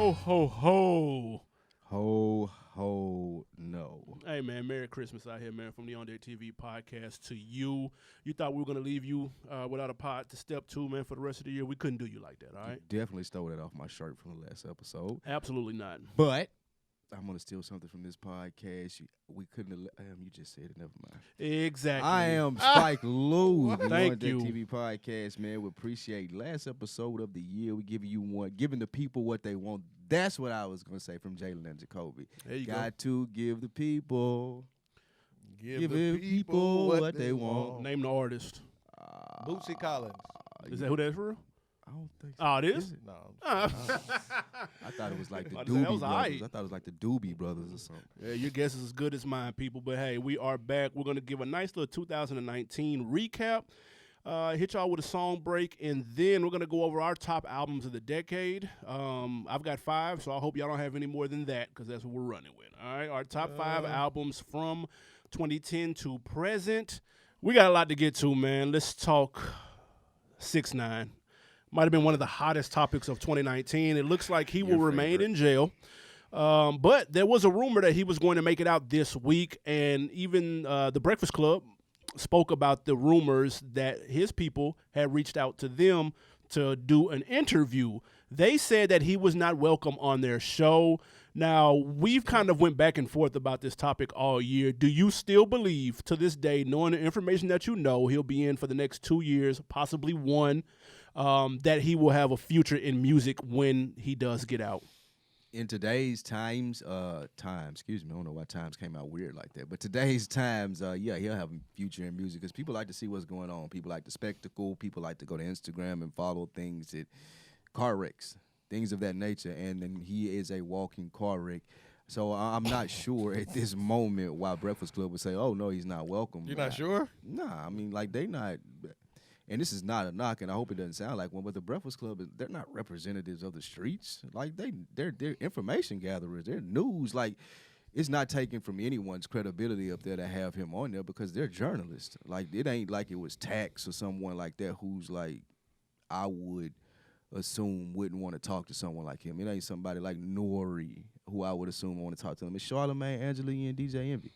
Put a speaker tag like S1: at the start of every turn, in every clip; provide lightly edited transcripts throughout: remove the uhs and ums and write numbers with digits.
S1: Ho, ho, ho.
S2: Ho, ho, no.
S1: Hey, man, Merry Christmas out here, man, from the OndeckTV podcast to you. You thought we were going to leave you without a pod to step two, man, for the rest of the year. We couldn't do you like that, all right?
S2: You definitely stole that off my shirt from the last episode.
S1: Absolutely not.
S2: But I'm going to steal something from this podcast. We couldn't you just said it, never mind.
S1: Exactly.
S2: I am Spike Lou, the
S1: Thank you.
S2: OndeckTV podcast, man. We appreciate last episode of the year. We giving the people what they want. That's what I was going to say from Jalen and Jacoby.
S1: There you
S2: Got to give the people.
S3: Give the people what they want.
S1: Name the artist.
S3: Bootsy Collins.
S1: Is that who that is for real?
S2: I don't think so.
S1: Oh, it is?
S3: No.
S2: I thought it was like the
S1: I'd say that
S2: Doobie
S1: was
S2: Brothers.
S1: aight.
S2: I thought it was like the Doobie Brothers or something.
S1: Yeah, your guess is as good as mine, people. But, hey, we are back. We're going to give a nice little 2019 recap. Hit y'all with a song break, and then we're going to go over our top albums of the decade. I've got 5, so I hope y'all don't have any more than that because that's what we're running with. All right, our top 5 albums from 2010 to present. We got a lot to get to, man. Let's talk 6ix9ine. Might have been one of the hottest topics of 2019. It looks like he will remain in jail. But there was a rumor that he was going to make it out this week, and even The Breakfast Club spoke about the rumors that his people had reached out to them to do an interview. They said that he was not welcome on their show. Now, we've kind of went back and forth about this topic all year. Do you still believe to this day, knowing the information that you know, he'll be in for the next 2 years, possibly 1, that he will have a future in music when he does get out?
S2: In today's times, I don't know why times came out weird like that, but today's times, yeah, he'll have a future in music because people like to see what's going on. People like the spectacle. People like to go to Instagram and follow things that car wrecks, things of that nature, and then he is a walking car wreck. So I'm not sure at this moment why Breakfast Club would say, oh, no, he's not welcome.
S3: You're not sure?
S2: Nah, I mean, like, they not – and this is not a knock, and I hope it doesn't sound like one, but the Breakfast Club, they're not representatives of the streets. Like, they're information gatherers. They're news. Like, it's not taken from anyone's credibility up there to have him on there because they're journalists. Like, it ain't like it was Tax or someone like that who's, like, I would assume wouldn't want to talk to someone like him. It ain't somebody like Nori who I would assume want to talk to him. It's Charlamagne, Angela Yee, and DJ Envy.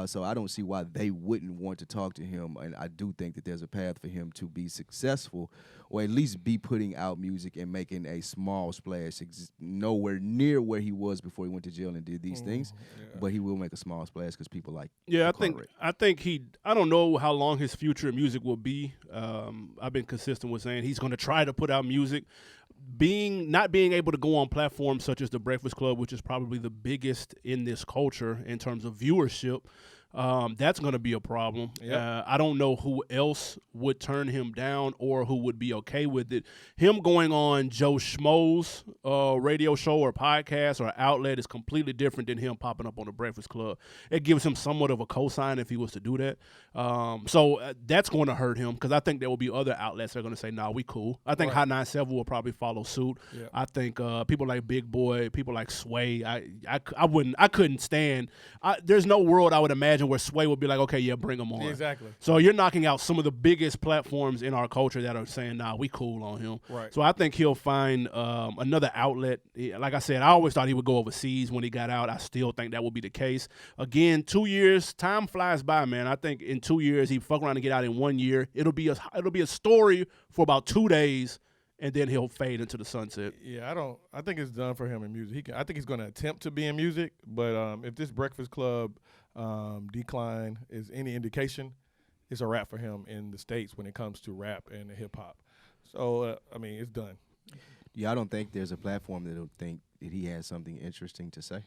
S2: So I don't see why they wouldn't want to talk to him, and I do think that there's a path for him to be successful or at least be putting out music and making a small splash, nowhere near where he was before he went to jail and did these things, but he will make a small splash because people like
S1: I don't know how long his future in music will be. I've been consistent with saying he's going to try to put out music. Not being able to go on platforms such as The Breakfast Club, which is probably the biggest in this culture in terms of viewership, that's going to be a problem. Yep. I don't know who else would turn him down or who would be okay with it. Him going on Joe Schmo's radio show or podcast or outlet is completely different than him popping up on The Breakfast Club. It gives him somewhat of a cosign if he was to do that. So that's going to hurt him because I think there will be other outlets that are going to say, nah, we cool. I think Hot 97 will probably follow suit. Yep. I think people like Big Boy, people like Sway, I couldn't stand. There's no world I would imagine where Sway would be like, okay, yeah, bring him on.
S3: Exactly.
S1: So you're knocking out some of the biggest platforms in our culture that are saying, nah, we cool on him.
S3: Right.
S1: So I think he'll find another outlet. Like I said, I always thought he would go overseas when he got out. I still think that will be the case. Again, 2 years, time flies by, man. I think in 2 years, he fuck around and get out in 1 year. It'll be a story for about 2 days, and then he'll fade into the sunset.
S3: Yeah, I think it's done for him in music. I think he's going to attempt to be in music, but if this Breakfast Club decline is any indication, it's a wrap for him in the States when it comes to rap and hip-hop. So, it's done.
S2: Yeah, I don't think there's a platform that'll think that he has something interesting to say.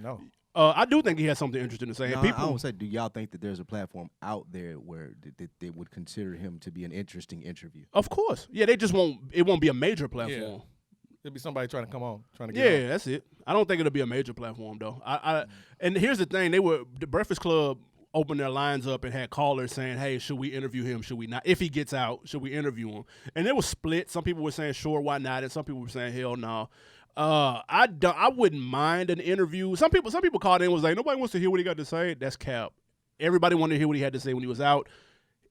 S3: No.
S1: I do think he has something interesting to say.
S2: No, I don't say, do y'all think that there's a platform out there where they would consider him to be an interesting interview?
S1: Of course. Yeah, it won't be a major platform.
S3: Yeah. It'll be somebody trying to come on, trying to get on.
S1: Yeah, that's it. I don't think it'll be a major platform, though. And here's the thing. The Breakfast Club opened their lines up and had callers saying, hey, should we interview him? Should we not? If he gets out, should we interview him? And it was split. Some people were saying, sure, why not? And some people were saying, hell no. I wouldn't mind an interview. Some people called in and was like, nobody wants to hear what he got to say. That's cap. Everybody wanted to hear what he had to say when he was out.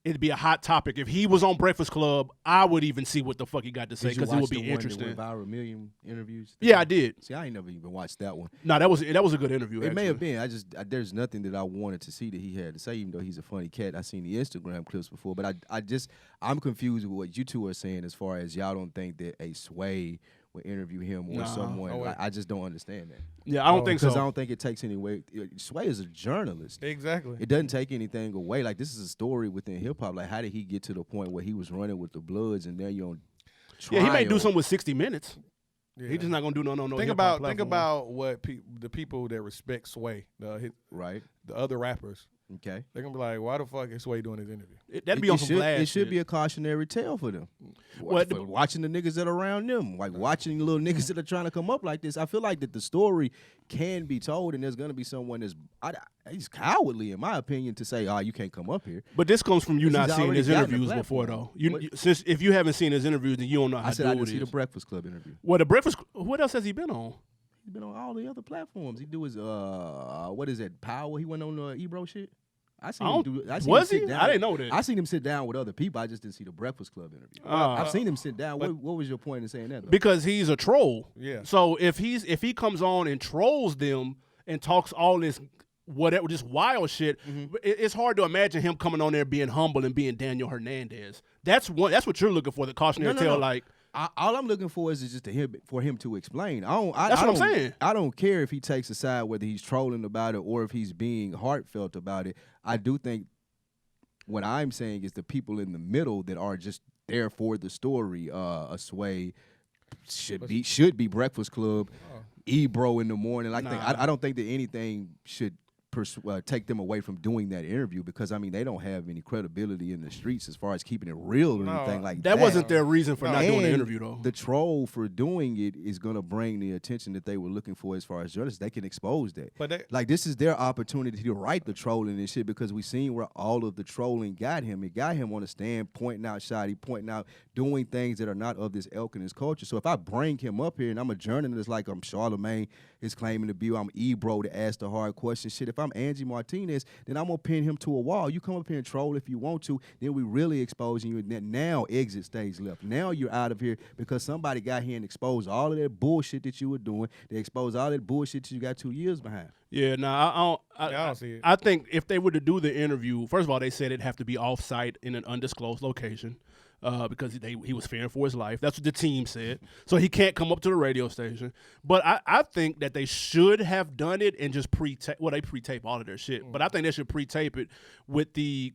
S1: it'd be a hot topic. If he was on Breakfast Club, I would even see what the fuck he got to say
S2: Did you
S1: because it would
S2: watch
S1: be
S2: the one
S1: interesting.
S2: that went viral, million interviews?
S1: Yeah, I did.
S2: See, I ain't never even watched that one.
S1: No, that was a good interview.
S2: It may have
S1: actually.
S2: been. There's nothing that I wanted to see that he had to say, even though he's a funny cat. I seen the Instagram clips before, but I'm confused with what you two are saying as far as y'all don't think that a Sway would interview him or
S1: Nah.
S2: someone.
S3: Oh, wait.
S2: I just don't understand that.
S1: Yeah, I don't think so.
S2: Because I don't think it takes any way. Sway is a journalist.
S3: Exactly.
S2: It doesn't take anything away. Like, this is a story within hip hop. Like, how did he get to the point where he was running with the Bloods and now you're on trial?
S1: Yeah, he may do something with 60 Minutes.
S3: Yeah.
S1: He's just not gonna do no.
S3: Think
S1: hip-hop
S3: about
S1: platform.
S3: what the people that respect Sway,
S2: Right.
S3: the other rappers.
S2: Okay.
S3: They're gonna be like, why the fuck is Sway doing his interview?
S1: That'd be on some blast.
S2: It should
S1: shit.
S2: be a cautionary tale for them.
S1: What
S2: For watching the niggas that are around them, like watching the little niggas that are trying to come up like this. I feel like that the story can be told, and there's gonna be someone he's cowardly, in my opinion, to say, "Oh, you can't come up here."
S1: But this comes from you
S2: Because
S1: not
S2: he's
S1: seeing
S2: already
S1: his
S2: gotten the
S1: interviews before,
S2: platform.
S1: though. Since if you haven't seen his interviews, then you don't know how
S2: I said I
S1: dude
S2: didn't see the
S1: is.
S2: Breakfast Club interview.
S1: Well, the Breakfast. What else has he been on?
S2: He's been on all the other platforms. He do his what is that? Power. He went on the Ebro shit. I seen him do. I seen
S1: Was
S2: him
S1: he?
S2: sit
S1: I
S2: down.
S1: didn't know that.
S2: I seen him sit down with other people. I just didn't see the Breakfast Club interview.
S1: Uh,
S2: I've seen him sit down. What was your point in saying that, though?
S1: Because he's a troll.
S3: Yeah.
S1: So if he comes on and trolls them and talks all this whatever, just wild shit, it's hard to imagine him coming on there being humble and being Daniel Hernandez. That's what you're looking for, the cautionary tale.
S2: No.
S1: Like,
S2: all I'm looking for is just for him to explain.
S1: That's what I'm saying.
S2: I don't care if he takes a side, whether he's trolling about it or if he's being heartfelt about it. I do think what I'm saying is the people in the middle that are just there for the story. A Sway should be Breakfast Club, Ebro in the morning. Like I don't think that anything should take them away from doing that interview, because I mean they don't have any credibility in the streets as far as keeping it real or anything like that.
S1: that wasn't their reason for not doing the
S2: And
S1: interview, though.
S2: the troll for doing it is going to bring the attention that they were looking for as far as journalists. They can expose that.
S3: But
S2: Like, this is their opportunity to write the trolling and shit, because we seen where all of the trolling got him. It got him on the stand, pointing out shoddy, pointing out, doing things that are not of this ilk and this culture. So if I bring him up here and I'm a journalist like I'm Charlemagne is claiming to be, I'm Ebro to ask the hard questions, shit, if I'm Angie Martinez, then I'm going to pin him to a wall. You come up here and troll if you want to, then we really exposing you. And then now exit stage left. Now you're out of here because somebody got here and exposed all of that bullshit that you were doing. They exposed all that bullshit that you got 2 years behind.
S1: Yeah, no,
S3: I don't see it.
S1: I think if they were to do the interview, first of all, they said it'd have to be off-site in an undisclosed location because he was fearing for his life. That's what the team said. So he can't come up to the radio station. But I think that they should have done it and just they pre-tape all of their shit. But I think they should pre-tape it with the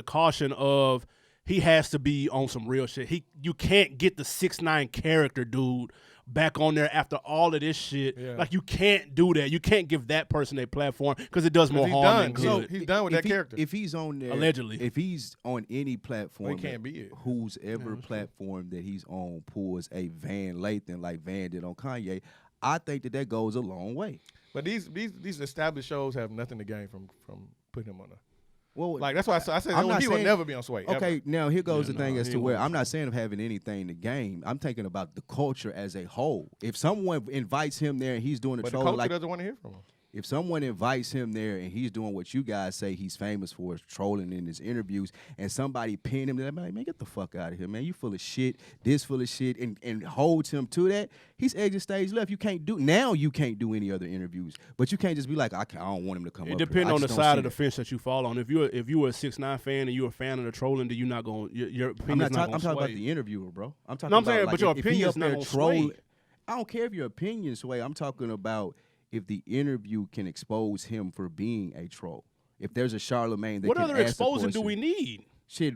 S1: caution of he has to be on some real shit. You can't get the 6ix9ine character dude back on there after all of this shit.
S3: Yeah.
S1: Like, you can't do that. You can't give that person a platform because it does more
S3: he's
S1: harm than
S3: done.
S1: good.
S3: He's done with that character.
S2: If he's on there,
S1: Allegedly.
S2: if he's on any platform,
S3: Well, he can't be it.
S2: whose ever platform that he's on pulls a Van Lathan like Van did on Kanye, I think that goes a long way.
S3: But these established shows have nothing to gain from putting him on a.
S2: Well,
S3: Like, that's why I said
S2: I'm not
S3: he would
S2: saying-
S3: never be on Sway.
S2: okay,
S3: ever.
S2: now here goes
S1: Yeah,
S2: the thing
S1: no,
S2: as
S1: he
S2: to where
S1: won't.
S2: I'm not saying of having anything to gain. I'm thinking about the culture as a whole. If someone invites him there and he's doing a
S3: But the
S2: troll,
S3: culture
S2: like
S3: doesn't want to hear from him.
S2: if someone invites him there and he's doing what you guys say he's famous for, is trolling in his interviews, and somebody pin him, they're like, man, get the fuck out of here, man. You full of shit, this full of shit, and holds him to that, he's exit stage left. You can't do any other interviews. But you can't just be like, I don't want him to come
S1: It
S2: up
S1: depends
S2: here. I
S1: on the
S2: just don't
S1: side
S2: see
S1: of the
S2: that.
S1: fence that you fall on. If you were a 6ix9ine fan and you're a fan of the trolling, then you're not going. Your opinion's not
S2: I'm
S1: going to
S2: talking about
S1: sway.
S2: the interviewer, bro. I'm talking
S1: No, I'm
S2: about
S1: saying,
S2: like,
S1: but your
S2: if he
S1: opinion's
S2: up
S1: not
S2: there
S1: gonna
S2: trolling.
S1: sway.
S2: I don't care if your opinion sway. I'm talking about if the interview can expose him for being a troll. If there's a Charlemagne that
S1: What
S2: can
S1: other
S2: ask the
S1: exposing do
S2: question-
S1: we need?
S2: Shit,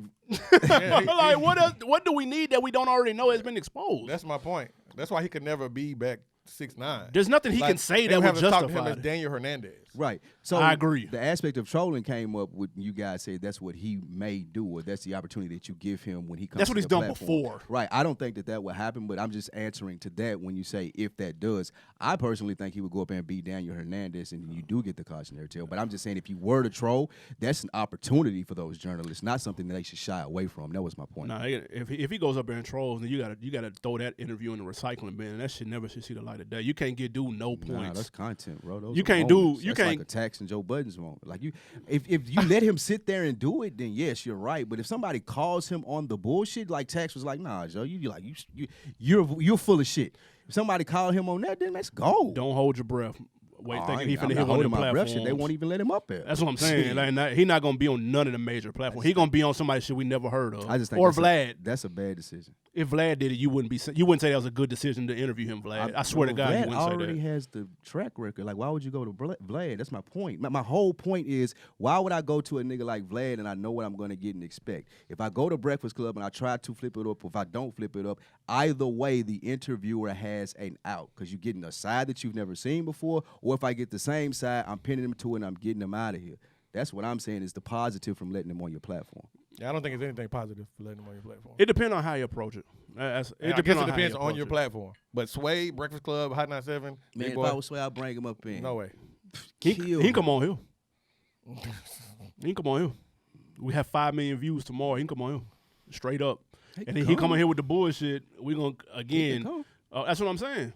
S1: Like, what else? What do we need that we don't already know has been exposed?
S3: That's my point. That's why he could never be back 6ix9ine.
S1: There's nothing he
S3: Like,
S1: can say
S3: they
S1: that would
S3: have to talk to him
S1: justify
S3: as
S1: it.
S3: Daniel Hernandez.
S2: right. So
S1: I agree.
S2: The aspect of trolling came up when you guys said that's what he may do, or that's the opportunity that you give him when he comes.
S1: That's what
S2: to
S1: he's
S2: the
S1: done
S2: platform.
S1: before.
S2: Right. I don't think that would happen, but I'm just answering to that when you say if that does. I personally think he would go up there and beat Daniel Hernandez, and you do get the cautionary tale. But I'm just saying, if you were to troll, that's an opportunity for those journalists, not something that they should shy away from. That was my point.
S1: Nah, if he goes up there and trolls, then you gotta throw that interview in the recycling bin. That shit never should see the light light of day. You can't get dude no
S2: Nah,
S1: points.
S2: that's content, bro. Those
S1: You
S2: are
S1: can't do-
S2: moments.
S1: you
S2: That's
S1: can't-
S2: like attacks and Joe Budden's moment. Like if you let him sit there and do it, then yes, you're right. But if somebody calls him on the bullshit, like Tax was like, nah, Joe, you're full of shit. If somebody called him on that, then let's go.
S1: Don't hold your breath. Wait, thinking he
S2: I'm
S1: finna
S2: not
S1: hit one of
S2: holding
S1: them
S2: my breath.
S1: platforms.
S2: Shit, they won't even let him up there.
S1: That's what I'm saying. Like, he not gonna be on none of the major platforms. He gonna be on somebody shit we never heard of.
S2: I just think
S1: or
S2: that's
S1: Vlad.
S2: That's a bad decision.
S1: If Vlad did it, you wouldn't say that was a good decision to interview him, Vlad. I swear to God,
S2: Vlad
S1: you wouldn't say
S2: already
S1: that.
S2: has the track record. Like, why would you go to Vlad? That's my point. My whole point is, why would I go to a nigga like Vlad and I know what I'm going to get and expect? If I go to Breakfast Club and I try to flip it up, if I don't flip it up, either way, the interviewer has an out because you're getting a side that you've never seen before, or if I get the same side, I'm pinning them to it and I'm getting them out of here. That's what I'm saying is the positive from letting them on your platform.
S3: Yeah, I don't think there's anything positive for letting them on your platform.
S1: It depends on how you approach it.
S3: I guess it
S1: how
S3: depends
S1: you
S3: on your
S1: approach it.
S3: platform. But Sway, Breakfast Club, Hot 97,
S2: Man,
S3: Big
S2: if
S3: Boy,
S2: I was Sway, I'd bring him up in.
S3: no way.
S1: He
S2: Kill
S1: can come
S2: him.
S1: on here. He can come on here. We have 5 million views tomorrow. He can come on here, straight up. And then he come on here with the bullshit. We gonna again.
S2: come.
S1: That's what I'm saying.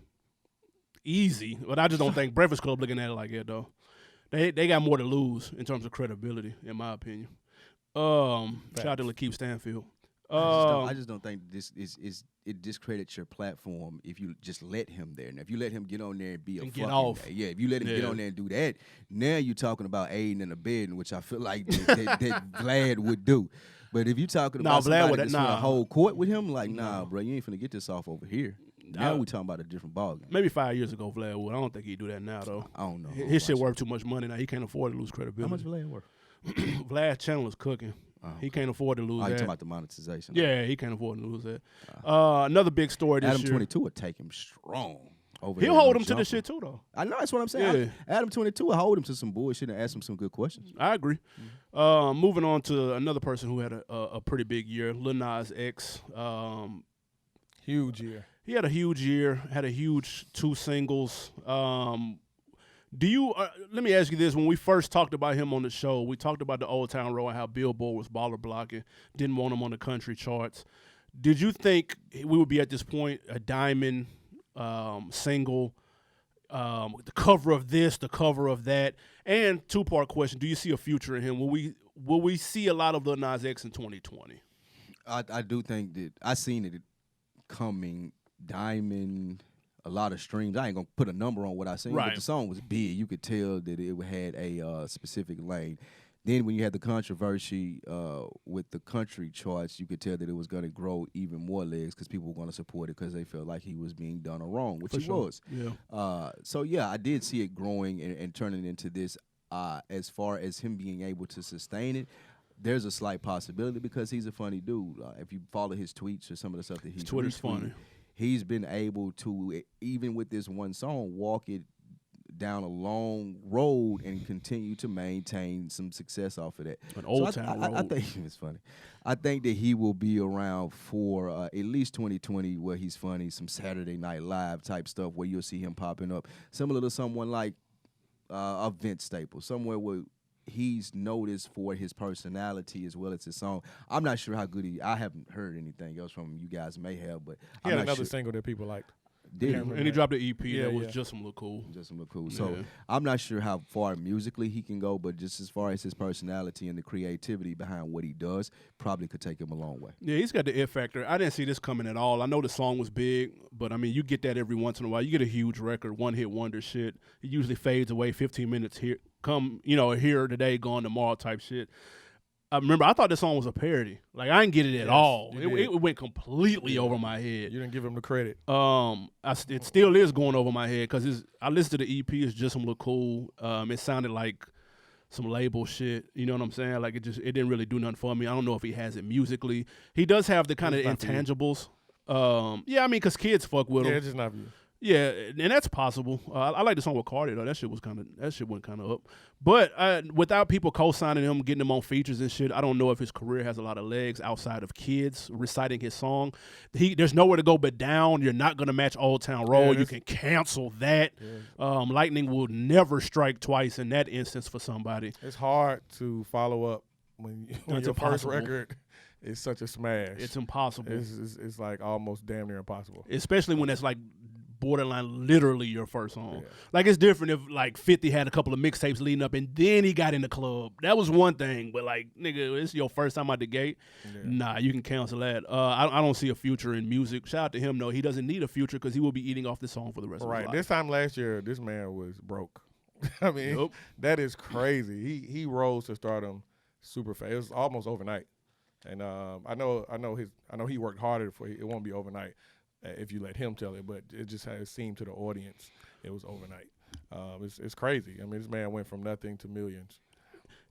S1: Easy, but I just don't think Breakfast Club looking at it like that though. They got more to lose in terms of credibility, in my opinion. Shout out to Lakeith Stanfield.
S2: I just don't think this is it discredits your platform if you just let him there. Now, if you let him get on there and be a
S1: And get
S2: fucking
S1: off.
S2: guy, yeah. If you let him get
S1: Yeah.
S2: on there and do that, now you're talking about aiding and abetting, which I feel like that Vlad would do. But if you're talking
S1: Nah,
S2: about
S1: Vlad
S2: somebody
S1: would-
S2: that's
S1: nah.
S2: finna hold court with him, like, nah, bro, you ain't finna get this off over here. Now we talking about a different ballgame.
S1: Maybe 5 years ago, Vlad would. I don't think he'd do that now though.
S2: I don't know.
S1: His shit worth too much money now. He can't afford to lose
S2: How
S1: credibility.
S2: much Vlad worth?
S1: Vlad's channel is cooking. He can't afford to lose
S2: Oh, you
S1: that.
S2: talking about the monetization?
S1: Yeah, he can't afford to lose that. Another big story this
S2: Adam
S1: year.
S2: 22 would take him strong. Over
S1: He'll
S2: there
S1: hold
S2: in
S1: him to
S2: jumper.
S1: the shit too, though.
S2: I know that's what I'm saying.
S1: Yeah.
S2: Adam 22 will hold him to some bullshit and ask him some good questions.
S1: I agree. Moving on to another person who had a pretty big year, Lil Nas X.
S3: Huge year.
S1: He had a huge year, had a huge 2 singles. Do you? Let me ask you this: when we first talked about him on the show, we talked about the Old Town Road and how Billboard was baller blocking, didn't want him on the country charts. Did you think we would be at this point a diamond single, the cover of this, the cover of that? And 2-part question: do you see a future in him? Will we see a lot of Lil Nas X in 2020?
S2: I do think that I seen it coming. Diamond, a lot of streams. I ain't gonna put a number on what I seen,
S1: Right.
S2: but the song was big. You could tell that it had a specific lane. Then when you had the controversy with the country charts, you could tell that it was going to grow even more legs because people were going to support it because they felt like he was being done wrong, which
S1: For
S2: he
S1: sure.
S2: was.
S1: Yeah.
S2: So yeah, I did see it growing and turning into this. As far as him being able to sustain it, there's a slight possibility because he's a funny dude. If you follow his tweets or some of the stuff that he's
S1: Twitter's
S2: retweeting,
S1: funny.
S2: he's been able to, even with this one song, walk it down a long road and continue to maintain some success off of that.
S1: An old
S2: So
S1: town
S2: I
S1: road.
S2: think it's funny. I think that he will be around for at least 2020 where he's funny, some Saturday Night Live type stuff where you'll see him popping up, similar to someone like a Vince Staples, somewhere where he's noticed for his personality as well as his song. I'm not sure how good I haven't heard anything else from him. You guys may have, but
S3: He
S2: I'm
S3: had
S2: not
S3: another
S2: sure.
S3: single that people liked.
S2: Did
S3: Yeah,
S2: he?
S1: And he dropped an EP
S3: Yeah,
S1: that was
S3: yeah.
S1: just some look cool.
S2: Just look cool. So
S1: Yeah.
S2: I'm not sure how far musically he can go, but just as far as his personality and the creativity behind what he does, probably could take him a long way.
S1: Yeah, he's got the it factor. I didn't see this coming at all. I know the song was big, but I mean, you get that every once in a while. You get a huge record, one-hit wonder shit. It usually fades away 15 minutes here. Here today, gone tomorrow type shit. I remember I thought this song was a parody. Like, I didn't get it at
S3: Yes,
S1: all.
S3: you
S1: It
S3: did.
S1: went completely
S3: Yeah.
S1: over my head.
S3: You didn't give him the credit.
S1: It still is going over my head because I listened to the EP. It's just some look cool. It sounded like some label shit. You know what I'm saying? Like it didn't really do nothing for me. I don't know if he has it musically. He does have the kind of
S3: It's not for you.
S1: intangibles. Yeah, I mean, because kids fuck with
S3: Yeah,
S1: him.
S3: it's just not for you.
S1: Yeah, and that's possible. I like the song with Cardi though. That shit went kind of up. But without people co-signing him, getting him on features and shit, I don't know if his career has a lot of legs outside of kids reciting his song. There's nowhere to go but down. You're not gonna match Old Town Road.
S3: Yeah,
S1: You can cancel that. Lightning will never strike twice in that instance for somebody.
S3: It's hard to follow up when
S1: It's
S3: your first
S1: impossible.
S3: record is such a smash.
S1: It's impossible,
S3: It's like almost damn near impossible.
S1: especially when it's like borderline literally your first song.
S3: Yeah.
S1: Like it's different if like 50 had a couple of mixtapes leading up and then he got in the club. That was one thing, but like nigga, it's your first time out the gate.
S3: Yeah.
S1: Nah, you can cancel that. I don't see a future in music. Shout out to him though. He doesn't need a future because he will be eating off this song for the rest of his life.
S3: This time last year, this man was broke. I mean, that is crazy. He rose to stardom super fast. It was almost overnight. And I know he worked harder for it. It won't be overnight if you let him tell it, but it just has seemed to the audience it was overnight. It's crazy. I mean, this man went from nothing to millions.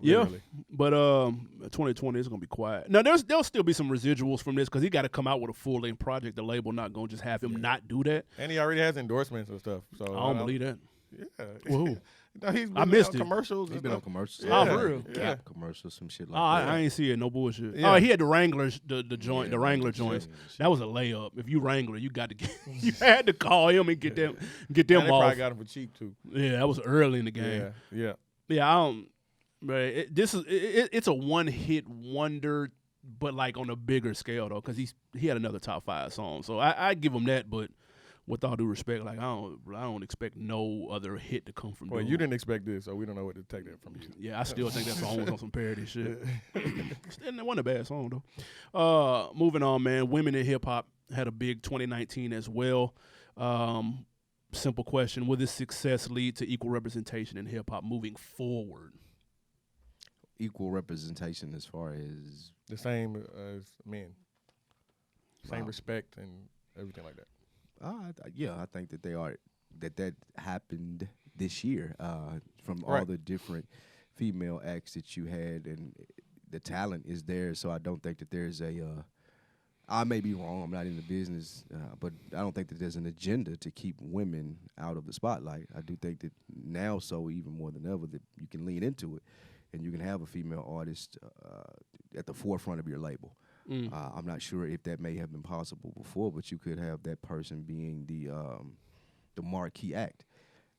S3: Literally.
S1: Yeah, but 2020 is gonna be quiet. Now there'll still be some residuals from this because he got to come out with a full length project. The label not gonna just have him not do that.
S3: And he already has endorsements and stuff. So
S1: I don't believe that.
S3: Yeah.
S1: Woohoo.
S3: No, he's been
S1: I missed
S3: on
S1: it.
S3: commercials.
S2: He's been on commercials.
S1: Oh, for real?
S2: Cap commercials, some shit like that.
S1: I ain't see it. No bullshit.
S3: Yeah.
S1: Oh, he had the Wranglers, the joint,
S2: Yeah,
S1: the Wrangler
S2: Wrangler
S1: joints.
S2: joints.
S1: That was a layup. If you Wrangler, you got to get, you had to call him and get them
S3: And they
S1: off.
S3: probably got him for cheap too.
S1: Yeah, that was early in the game.
S3: Yeah.
S1: Yeah, I don't. But it's a one hit wonder, but like on a bigger scale though, because he had another top 5 song. So I give him that, but with all due respect, like I don't expect no other hit to come from.
S3: Well,
S1: dude.
S3: you didn't expect this, so we don't know what to take that from you.
S1: Yeah, I still think that song was on some parody shit. Still wasn't a bad song though. Moving on, man. Women in hip hop had a big 2019 as well. Simple question: will this success lead to equal representation in hip hop moving forward?
S2: Equal representation as far as
S3: The same as men. Same
S2: Wow.
S3: respect and everything like that.
S2: I think that they are that happened this year from all
S3: Right.
S2: the different female acts that you had, and the talent is there. So I don't think that there's I may be wrong. I'm not in the business, but I don't think that there's an agenda to keep women out of the spotlight. I do think that now, so even more than ever, that you can lean into it, and you can have a female artist at the forefront of your label. I'm not sure if that may have been possible before, but you could have that person being the marquee act.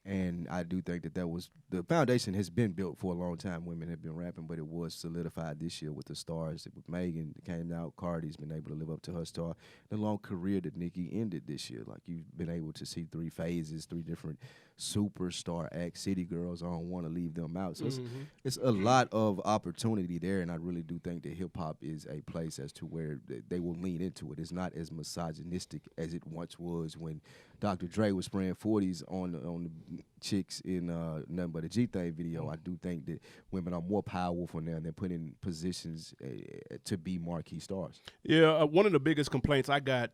S2: And I do think that was the foundation has been built for a long time. Women have been rapping, but it was solidified this year with the stars. With Megan that came out, Cardi's been able to live up to her star. The long career that Nicki ended this year, like you've been able to see 3 phases, 3 different superstar acts. City Girls, I don't want to leave them out. So it's a lot of opportunity there, and I really do think that hip hop is a place as to where they will lean into it. It's not as misogynistic as it once was when Dr. Dre was spraying 40s on the chicks in Nothing But a G-Thing video. I do think that women are more powerful now than put in positions to be marquee stars.
S1: Yeah, one of the biggest complaints I got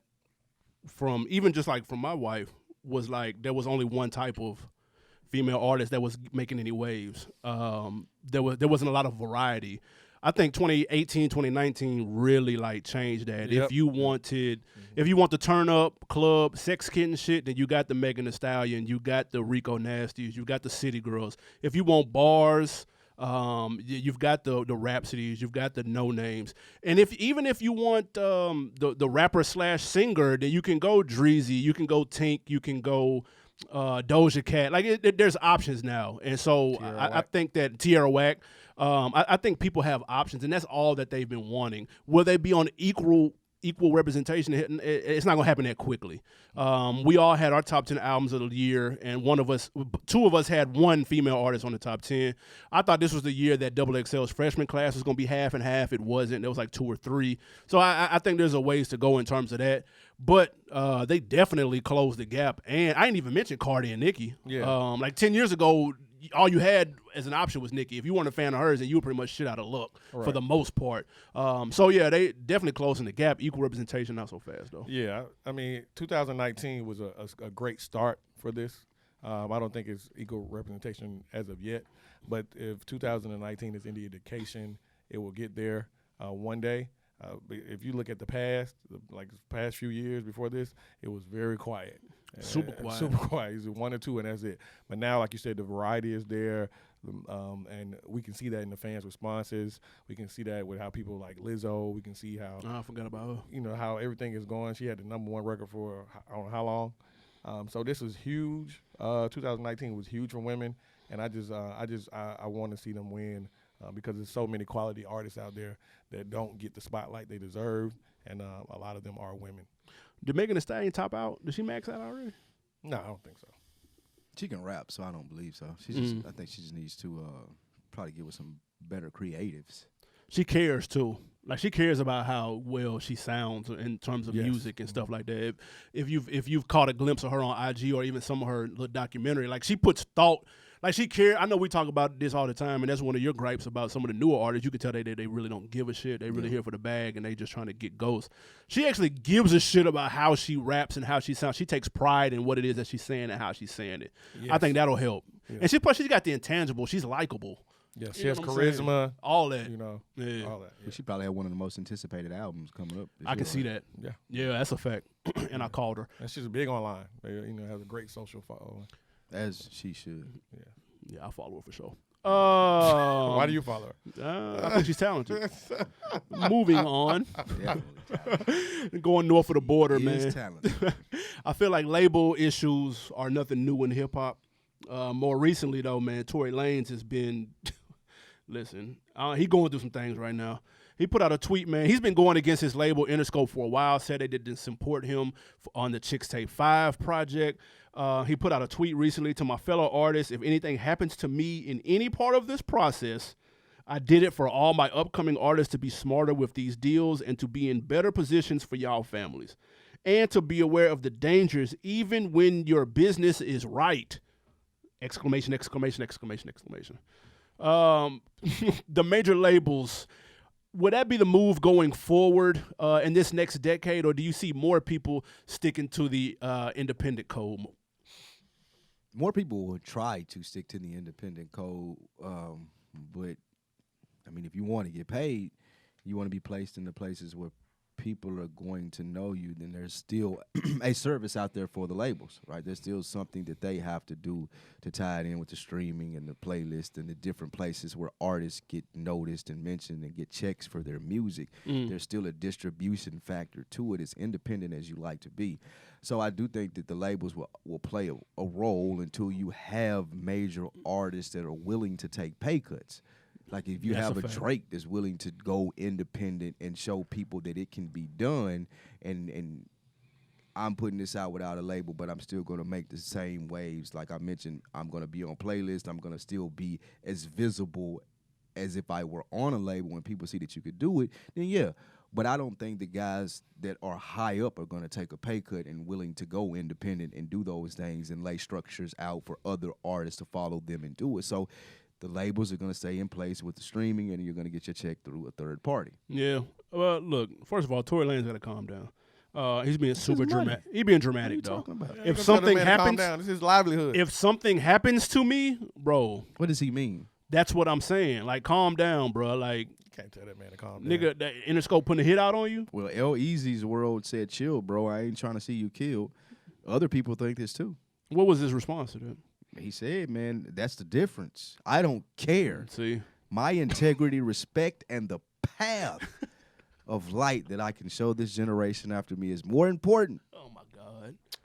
S1: from even just like from my wife was like there was only one type of female artist that was making any waves. There wasn't a lot of variety. I think 2018, 2019 really like changed that.
S3: Yep.
S1: If you want the turn up club sex kitten shit, then you got the Megan Thee Stallion, you got the Rico Nasties, you got the City Girls. If you want bars, you've got the Rhapsodies, you've got the No Names. And even if you want the rapper / singer, then you can go Dreezy, you can go Tink, you can go Doja Cat. Like there's options now. And so I think that Tierra Whack, I think people have options, and that's all that they've been wanting. Will they be on equal representation? It's not going to happen that quickly. We all had our top 10 albums of the year, and 2 of us had one female artist on the top 10. I thought this was the year that XXL's freshman class was going to be half and half. It wasn't. There was like 2 or 3. So I think there's a ways to go in terms of that. But they definitely closed the gap. And I didn't even mention Cardi and Nicki.
S3: Yeah.
S1: Like 10 years ago, all you had as an option was Nicki. If you weren't a fan of hers, then you were pretty much shit out of luck for the most part. So yeah, they definitely closing the gap. Equal representation, not so fast though.
S3: Yeah, I mean, 2019 was a great start for this. I don't think it's equal representation as of yet, but if 2019 is any indication, it will get there one day. If you look at the past few years before this, it was very quiet.
S1: Super quiet.
S3: Super quiet. It's 1 or 2, and that's it. But now, like you said, the variety is there, and we can see that in the fans' responses. We can see that with how people like Lizzo. We can see how
S1: I forgot about her.
S3: You know how everything is going. She had the #1 record for I don't know how long. So this is huge. 2019 was huge for women, and I want to see them win because there's so many quality artists out there that don't get the spotlight they deserve, and a lot of them are women.
S1: Did Megan Thee Stallion top out? Did she max out already?
S3: No, I don't think so.
S2: She can rap, so I don't believe so. I think she just needs to probably get with some better creatives.
S1: She cares too. Like she cares about how well she sounds in terms of music and stuff like that. If you've caught a glimpse of her on IG or even some of her little documentary, like she puts thought. Like she cares. I know we talk about this all the time, and that's one of your gripes about some of the newer artists. You can tell they really don't give a shit. They really here for the bag, and they just trying to get ghosts. She actually gives a shit about how she raps and how she sounds. She takes pride in what it is that she's saying and how she's saying it. Yes. I think that'll help. Yeah. And she's got the intangible. She's likable.
S3: Yeah, she has charisma.
S1: All that.
S3: All that. Yeah.
S2: She probably had one of the most anticipated albums coming up.
S1: I can see that. Yeah, that's a fact. And I called her.
S3: And she's big online. Has a great social following.
S2: As she should.
S1: Yeah, I follow her for sure.
S3: Why do you follow her?
S1: I think she's talented. Moving on. Going north of the border, man.
S2: Is talented.
S1: I feel like label issues are nothing new in hip hop. More recently, though, man, Tory Lanez has been. Listen, he going through some things right now. He put out a tweet, man. He's been going against his label Interscope for a while. Said they didn't support him on the Chicks Tape 5 project. He put out a tweet recently to my fellow artists. If anything happens to me in any part of this process, I did it for all my upcoming artists to be smarter with these deals and to be in better positions for y'all families. And to be aware of the dangers even when your business is right. Exclamation, exclamation, exclamation, exclamation. The major labels, would that be the move going forward in this next decade, or do you see more people sticking to the independent code?
S2: More people would try to stick to the independent code, but, I mean, if you want to get paid, you want to be placed in the places where people are going to know you, then there's still a service out there for the labels, right? There's still something that they have to do to tie it in with the streaming and the playlist and the different places where artists get noticed and mentioned and get checks for their music. There's still a distribution factor to it, as independent as you like to be. So I do think that the labels will play a role until you have major artists that are willing to take pay cuts. Like if you have a Drake that's willing to go independent and show people that it can be done, and I'm putting this out without a label, but I'm still going to make the same waves. Like I mentioned, I'm going to be on playlist. I'm going to still be as visible as if I were on a label. When people see that you could do it, then yeah. But I don't think the guys that are high up are going to take a pay cut and willing to go independent and do those things and lay structures out for other artists to follow them and do it. So the labels are going to stay in place with the streaming, and you're going to get your check through a third party.
S1: Yeah. Well, look, first of all, Tory Lanez got to calm down. He's being super dramatic. He's being dramatic, though. If something happens,
S3: this is his livelihood.
S1: If something happens to me, bro.
S2: What does he mean?
S1: That's what I'm saying. Like, calm down, bro. Like,
S3: can't tell that man to calm down.
S1: Nigga, that Interscope putting a hit out on you?
S2: Well, L-Eazy's world said, chill, bro. I ain't trying to see you killed. Other people think this, too.
S1: What was his response to that?
S2: He said, man, that's the difference. I don't care.
S1: See?
S2: My integrity, respect, and the path of light that I can show this generation after me is more important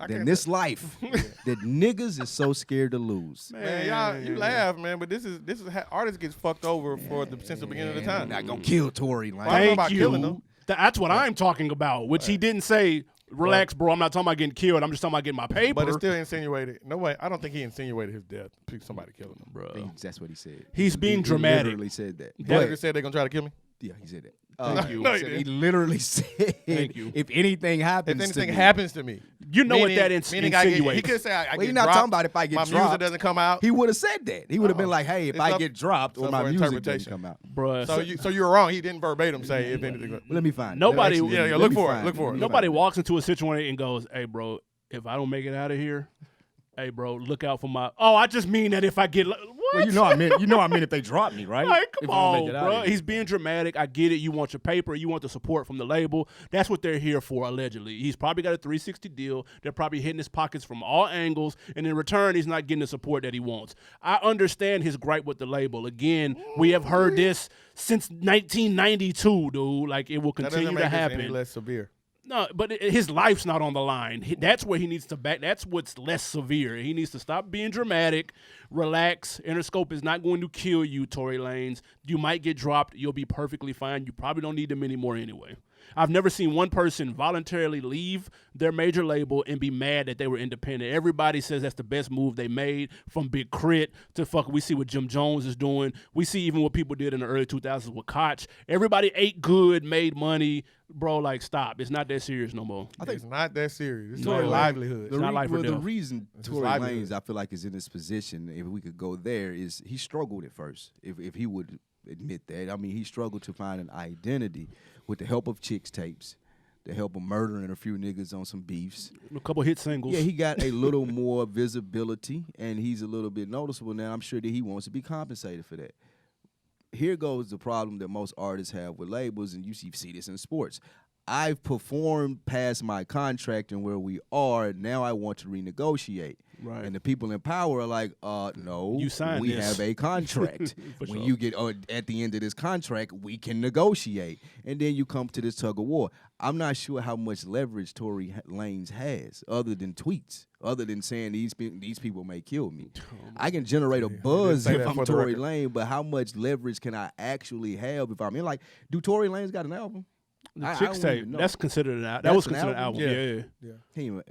S2: than this life that niggas is so scared to lose.
S3: Man, y'all, you laugh, man, but this is how artists get fucked over since the beginning of the time.
S2: Not gonna kill Tory Lanez.
S1: Thank you. That's what I'm talking about, which he didn't say. Relax, bro. I'm not talking about getting killed. I'm just talking about getting my paper.
S3: But it's still insinuated. No way. I don't think he insinuated his death. Somebody killing him,
S1: bro.
S2: That's what he said.
S1: He's being dramatic.
S2: He literally said that.
S3: He literally said they're gonna try to kill me.
S2: Yeah, he said that.
S1: Thank you.
S3: No,
S2: he literally said,
S1: Thank you.
S2: If anything happens
S3: to me.
S1: You know what that insinuates.
S3: He could say, I
S2: well,
S3: get
S2: you're not
S3: dropped,
S2: talking about if I get
S3: my
S2: dropped.
S3: music doesn't come out.
S2: He would have said that. He would have been like, hey, if I get dropped or my music doesn't come out.
S1: Bruh.
S3: So you were wrong. He didn't verbatim say if anything.
S2: Well, let me find
S1: Nobody.
S2: it.
S3: Look for it.
S1: Nobody walks into a situation and goes, hey, bro, if I don't make it out of here, hey, bro, look out for my. Oh, I just mean that if I get. What?
S2: Well, I meant if they drop me, right?
S1: Like, come on, bro. He's being dramatic. I get it. You want your paper. You want the support from the label. That's what they're here for, allegedly. He's probably got a 360 deal. They're probably hitting his pockets from all angles, and in return, he's not getting the support that he wants. I understand his gripe with the label. Again, we have heard this since 1992, dude. Like, it will continue to happen.
S3: Any less severe.
S1: No, but his life's not on the line. That's where he needs to back. That's what's less severe. He needs to stop being dramatic, relax. Interscope is not going to kill you, Tory Lanez. You might get dropped. You'll be perfectly fine. You probably don't need them anymore anyway. I've never seen one person voluntarily leave their major label and be mad that they were independent. Everybody says that's the best move they made, from Big Crit to we see what Jim Jones is doing. We see even what people did in the early 2000s with Koch. Everybody ate good, made money. Bro, like, stop. It's not that serious no more.
S3: I think it's not that serious. It's
S1: No.
S3: their livelihood.
S1: It's not life or
S2: the
S1: death.
S2: reason
S3: It's his
S2: Tory
S3: livelihood.
S2: Lanez, I feel like, is in this position, if we could go there, is he struggled at first. If he would admit that. I mean, he struggled to find an identity with the help of Chicks tapes, the help of murdering a few niggas on some beefs.
S1: A couple hit singles.
S2: Yeah, he got a little more visibility, and he's a little bit noticeable now. I'm sure that he wants to be compensated for that. Here goes the problem that most artists have with labels, and you see this in sports. I've performed past my contract and where we are. Now I want to renegotiate.
S1: Right.
S2: And the people in power are like, no,
S1: You signed
S2: we
S1: this.
S2: have a contract.
S1: For
S2: When
S1: sure.
S2: you get at the end of this contract, we can negotiate. And then you come to this tug of war. I'm not sure how much leverage Tory Lanez has other than tweets, other than saying these people may kill me. I can generate a buzz
S3: say
S2: if
S3: that
S2: I'm
S3: for the
S2: Tory
S3: record.
S2: Lanez, but how much leverage can I actually have if I'm in? Like, do Tory Lanez got an album?
S1: The
S2: I
S1: Chicks
S2: don't
S1: tape,
S2: even know.
S1: that's considered an album. That
S2: That's
S1: was
S2: an
S1: considered an
S2: album?
S1: album. Yeah.
S2: He ain't-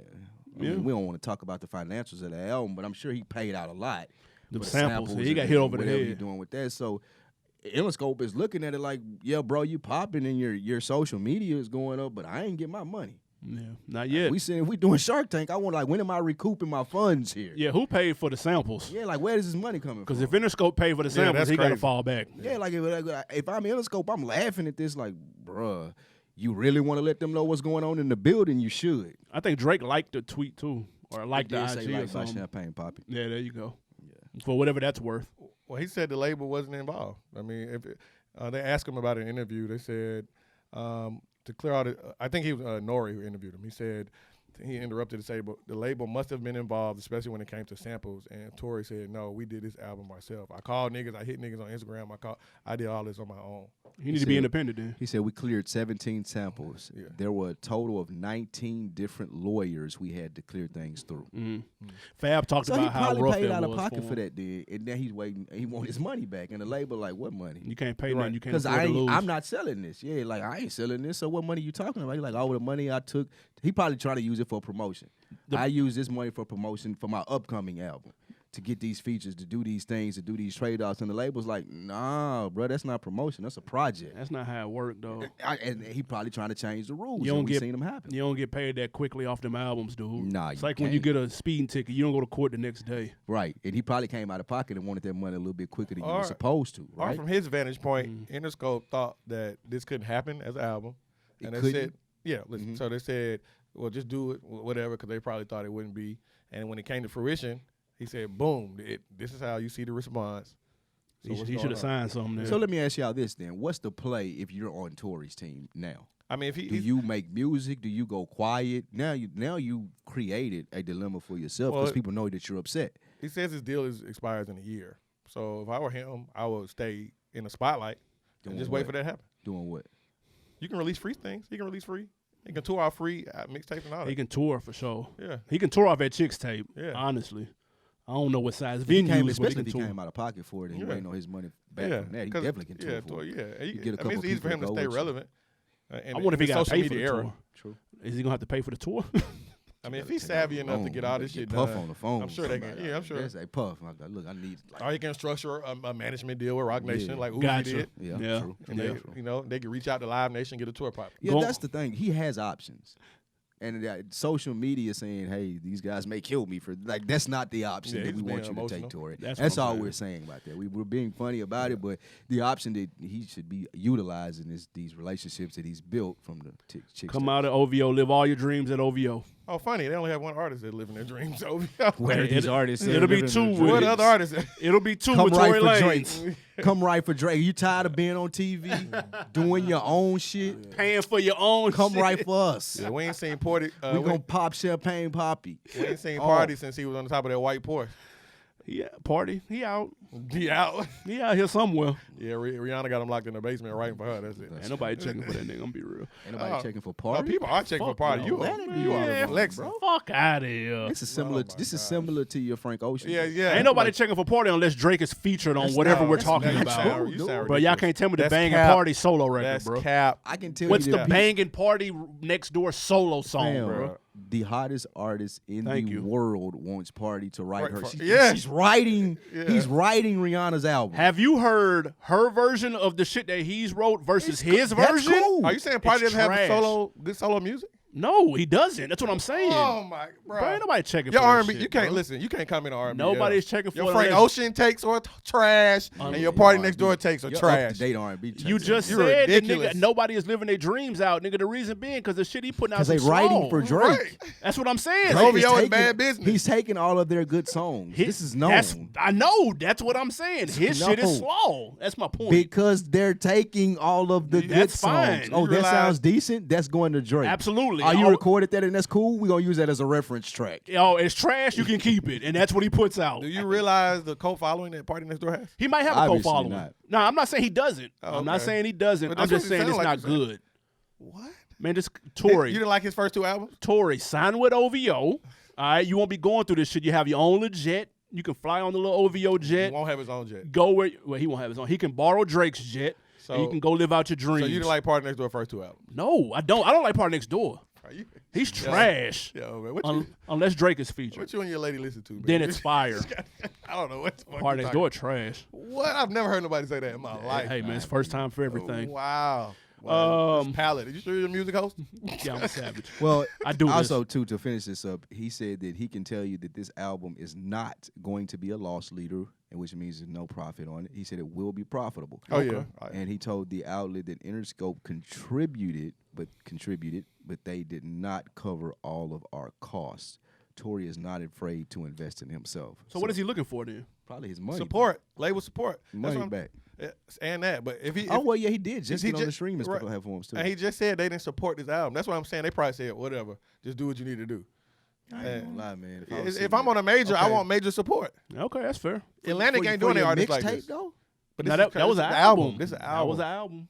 S2: I mean, we don't want to talk about the financials of the album, but I'm sure he paid out a lot.
S1: The
S2: for
S1: samples. He
S2: and
S1: got hit over the
S2: whatever
S1: head.
S2: he doing with that. So Interscope is looking at it like, yeah, bro, you popping and your social media is going up, but I ain't get my money.
S1: Yeah, not yet.
S2: We doing Shark Tank. I want, like, when am I recouping my funds here?
S1: Yeah, who paid for the samples?
S2: Yeah, like, where does this money coming from?
S1: Because if Interscope paid for the samples,
S3: that's
S1: he got to
S3: crazy.
S1: fall back.
S2: Yeah, like if I'm Interscope, I'm laughing at this like, bruh, you really want to let them know what's going on in the building? You should.
S1: I think Drake liked the tweet too, or liked the
S2: Did say
S1: IG or
S2: like by
S1: something.
S2: Champagne Poppy.
S1: Yeah, there you go. For whatever that's worth.
S3: Well, he said the label wasn't involved. I mean, if they asked him about an interview, they said to clear out. I think he was Nori who interviewed him. He said he interrupted to say, but the label must have been involved, especially when it came to samples. And Tory said, no, we did this album ourselves. I called niggas, I hit niggas on Instagram. I did all this on my own.
S1: He need to be
S2: said-
S1: independent then.
S2: He said we cleared 17 samples.
S3: Yeah.
S2: There were a total of 19 different lawyers we had to clear things through.
S1: Fab talked
S2: So he
S1: about how
S2: probably
S1: rough
S2: paid
S1: that
S2: out of
S1: was
S2: pocket
S1: for
S2: for
S1: him.
S2: that, dude. And then he's waiting. He want his money back. And the label like, what money?
S1: You can't pay nothing. You can't
S2: Because
S1: afford to lose.
S2: I'm not selling this. Yeah, like I ain't selling this. So what money you talking about? He like, all the money I took. He probably trying to use it for promotion. I use this money for promotion for my upcoming album, to get these features, to do these things, to do these trade-offs. And the label's like, nah, bro, that's not promotion. That's a project.
S1: That's not how it worked, though.
S2: And he probably trying to change the rules.
S1: You don't
S2: and we
S1: get
S2: seen them happen.
S1: You don't get paid that quickly off them albums, dude.
S2: Nah,
S1: it's
S2: you
S1: like when you
S2: can't.
S1: get a speeding ticket, you don't go to court the next day.
S2: Right. And he probably came out of pocket and wanted that money a little bit quicker than you
S3: Or-
S2: were supposed to,
S3: Or
S2: right?
S3: from his vantage point, Interscope thought that this couldn't happen as an album.
S2: It
S3: And they
S2: couldn't?
S3: said, yeah, listen, so they said, well, just do it, whatever, because they probably thought it wouldn't be. And when it came to fruition, he said, boom, this is how you see the response. So what's
S1: he
S3: going
S1: should have
S3: on?
S1: signed something there.
S2: So let me ask y'all this then. What's the play if you're on Tory's team now?
S3: I mean, if
S2: Do
S3: he's,
S2: you make music? Do you go quiet? Now you created a dilemma for yourself because
S3: Well,
S2: people know that you're upset.
S3: he says his deal expires in a year. So if I were him, I would stay in the spotlight and
S2: Doing
S3: just wait
S2: what?
S3: for that to happen.
S2: Doing what?
S3: You can release free things. He can release free. He can tour out free mixtapes and all that.
S1: he can tour for sure.
S3: Yeah.
S1: He can tour off that Chicks tape,
S3: Yeah.
S1: honestly. I don't know what size
S2: He
S1: venues,
S2: came,
S1: but he
S2: especially
S1: can
S2: if he
S1: tour.
S2: came out of pocket for it and he
S3: Yeah.
S2: waiting on his money back
S3: Yeah,
S2: from that. He
S3: 'cause-
S2: definitely can tour
S3: yeah,
S2: for it.
S3: Yeah,
S2: You get a
S3: I
S2: couple
S3: mean, it's easy for
S2: people
S3: him to
S2: to go
S3: stay
S2: with you.
S3: relevant.
S1: I wonder if he got to
S3: social
S1: pay for
S3: media
S1: the
S3: era.
S1: tour.
S2: True.
S1: Is he gonna have to pay for the tour?
S3: I mean, if he's savvy enough to get all this shit
S2: Puff
S3: done,
S2: on the phone.
S3: I'm sure they can.
S2: somebody.
S3: Yeah, I'm sure.
S2: They say Puff. Look, I need. Like,
S3: Or he can structure a management deal with Rock Nation,
S2: Yeah.
S3: like Uzi
S1: Gotcha.
S3: did.
S2: yeah,
S1: Yeah.
S2: true.
S3: And
S1: Yeah.
S3: they can reach out to Live Nation, get a tour pop.
S2: Yeah,
S1: Go-
S2: that's the thing. He has options. And social media saying, hey, these guys may kill me for, like, that's not the option
S3: Yeah,
S2: that we
S3: he's
S2: want
S3: being
S2: you to take
S3: emotional.
S2: to it.
S1: That's
S2: That's
S1: what I'm
S2: all
S1: saying.
S2: we're saying about that. We're being funny about it, but the option that he should be utilizing is these relationships that he's built from the chicks.
S1: Come out of OVO, live all your dreams at OVO.
S3: Oh, funny. They only have one artist that live in their dreams. So
S2: Where
S1: Hey,
S2: these
S1: it-
S2: artists
S1: it'll be
S2: living
S1: two
S2: in
S1: with
S2: their
S3: what
S1: it.
S2: dreams.
S3: other artists?
S1: It'll be two
S2: Come
S1: with
S2: right
S1: Tory
S2: for
S1: Lanez.
S2: Drake. Come right for Drake. You tired of being on TV, doing your own shit?
S1: Paying for your own
S2: Come
S1: shit.
S2: right for us.
S3: Yeah, we ain't seen Party.
S2: We're going to pop Champagne Poppy.
S3: we ain't seen
S2: Oh.
S3: Party since he was on the top of that white Porsche.
S1: Yeah, party. He out.
S3: He out.
S1: He out here somewhere.
S3: Yeah, Rihanna got him locked in the basement writing for her. That's it.
S1: Ain't nobody checking for that nigga. I'm gonna be real.
S2: Ain't nobody checking for
S3: No,
S2: party.
S3: people are checking for party. You are flexing.
S1: Fuck out of here.
S2: This is similar. This is similar to your Frank Ocean.
S3: Yeah.
S1: Ain't nobody checking for party unless Drake is featured on whatever we're talking about. But y'all can't tell me the Banging Party solo record,
S3: That's
S1: bro.
S3: cap.
S2: I can tell
S1: What's
S2: you
S1: the Banging Party Next Door solo song,
S2: Fam,
S1: bro?
S2: the hottest artist in the world wants Party to write her. She's writing. He's writing Rihanna's album.
S1: Have you heard her version of the shit that he's wrote versus his version?
S2: Cool.
S3: Are you saying Party doesn't have good solo music?
S1: No, he doesn't. That's what I'm saying.
S3: Oh my, bro!
S1: Ain't nobody checking
S3: your
S1: for
S3: R&B.
S1: that shit,
S3: You can't
S1: bro.
S3: listen. You can't comment on R&B.
S1: Nobody's checking for
S3: your
S1: it
S3: Frank
S1: unless-
S3: Ocean takes are trash, and your Party Next Door takes are trash.
S2: Up-to-date R&B.
S1: You just
S3: You're
S1: said that
S3: ridiculous.
S1: nigga, nobody is living their dreams out, nigga. The reason being because the shit he putting out
S2: because they
S1: some
S2: writing
S1: songs.
S2: for Drake.
S3: Right.
S1: That's what I'm saying.
S3: Drake
S1: Like,
S3: OVO is bad business.
S2: He's taking all of their good songs. This is known
S1: I know. That's what I'm saying. His shit is slaw. That's my point.
S2: because they're taking all of the good
S1: That's
S2: songs.
S1: fine.
S2: Oh,
S3: You
S2: that
S3: realize-
S2: sounds decent. That's going to Drake.
S1: Absolutely.
S2: Oh, you
S1: Oh,
S2: recorded that and that's cool. We're gonna use that as a reference track.
S1: Yo, it's trash. You can keep it, and that's what he puts out.
S3: Do you realize the cult following that Party Next Door has?
S1: He might have a
S2: Obviously
S1: co-following.
S2: not.
S1: No, I'm not saying he doesn't. I'm not
S3: okay.
S1: saying he doesn't.
S3: But
S1: I'm
S3: that's
S1: just
S3: what it
S1: saying it's
S3: sound
S1: not
S3: like you're saying.
S1: good.
S3: What?
S1: Man, this
S3: You
S1: Tory.
S3: didn't like his first two albums?
S1: Tory, sign with OVO. All right, you won't be going through this shit. You have your own little jet. You can fly on the little OVO
S3: He
S1: jet.
S3: won't have his own jet.
S1: Go where he won't have his own. He can borrow Drake's jet. And you
S3: So-
S1: can go live out your dreams.
S3: So you didn't like Party Next Door first two albums?
S1: No, I don't. I don't like Party Next Door.
S3: Are you?
S1: He's trash.
S3: Yo, man, what you,
S1: Unless Drake is featured.
S3: what you and your lady listen to, man?
S1: Then it's fire.
S3: I don't know what the fuck
S1: Party
S3: you
S1: Next
S3: talking
S1: Door trash.
S3: What? I've never heard nobody say that in my life.
S1: Hey man, it's first time for everything.
S3: Wow. Well, this palette. Did you sure you're a music host?
S1: Yeah, I'm a savage.
S2: Well,
S1: I do
S2: also too to finish this up. He said that he can tell you that this album is not going to be a loss leader, and which means there's no profit on it. He said it will be profitable.
S3: Oh, yeah.
S2: And he told the outlet that Interscope contributed, but they did not cover all of our costs. Tory is not afraid to invest in himself.
S1: So what is he looking for then?
S2: Probably his money.
S3: Support. Label support. That's
S2: Money
S3: what I'm-
S2: back.
S3: And that. But if he.
S2: Oh, well, yeah, he did. Just
S3: he
S2: get on the
S3: just-
S2: streaming
S3: right.
S2: platforms, too.
S3: And he just said they didn't support this album. That's what I'm saying. They probably said, whatever. Just do what you need to do.
S2: I ain't gonna lie, man. I was
S3: If
S2: sitting
S3: I'm on a major, I
S2: Okay.
S3: want major support.
S1: Okay, that's fair.
S3: Atlantic ain't
S2: for
S3: doing their
S2: your
S3: artists like
S2: mixtape,
S3: this.
S2: though?
S3: But
S1: Now,
S3: this
S1: that was
S3: is
S1: an
S3: an
S1: album.
S3: This is an
S1: That
S3: album.
S1: was an album.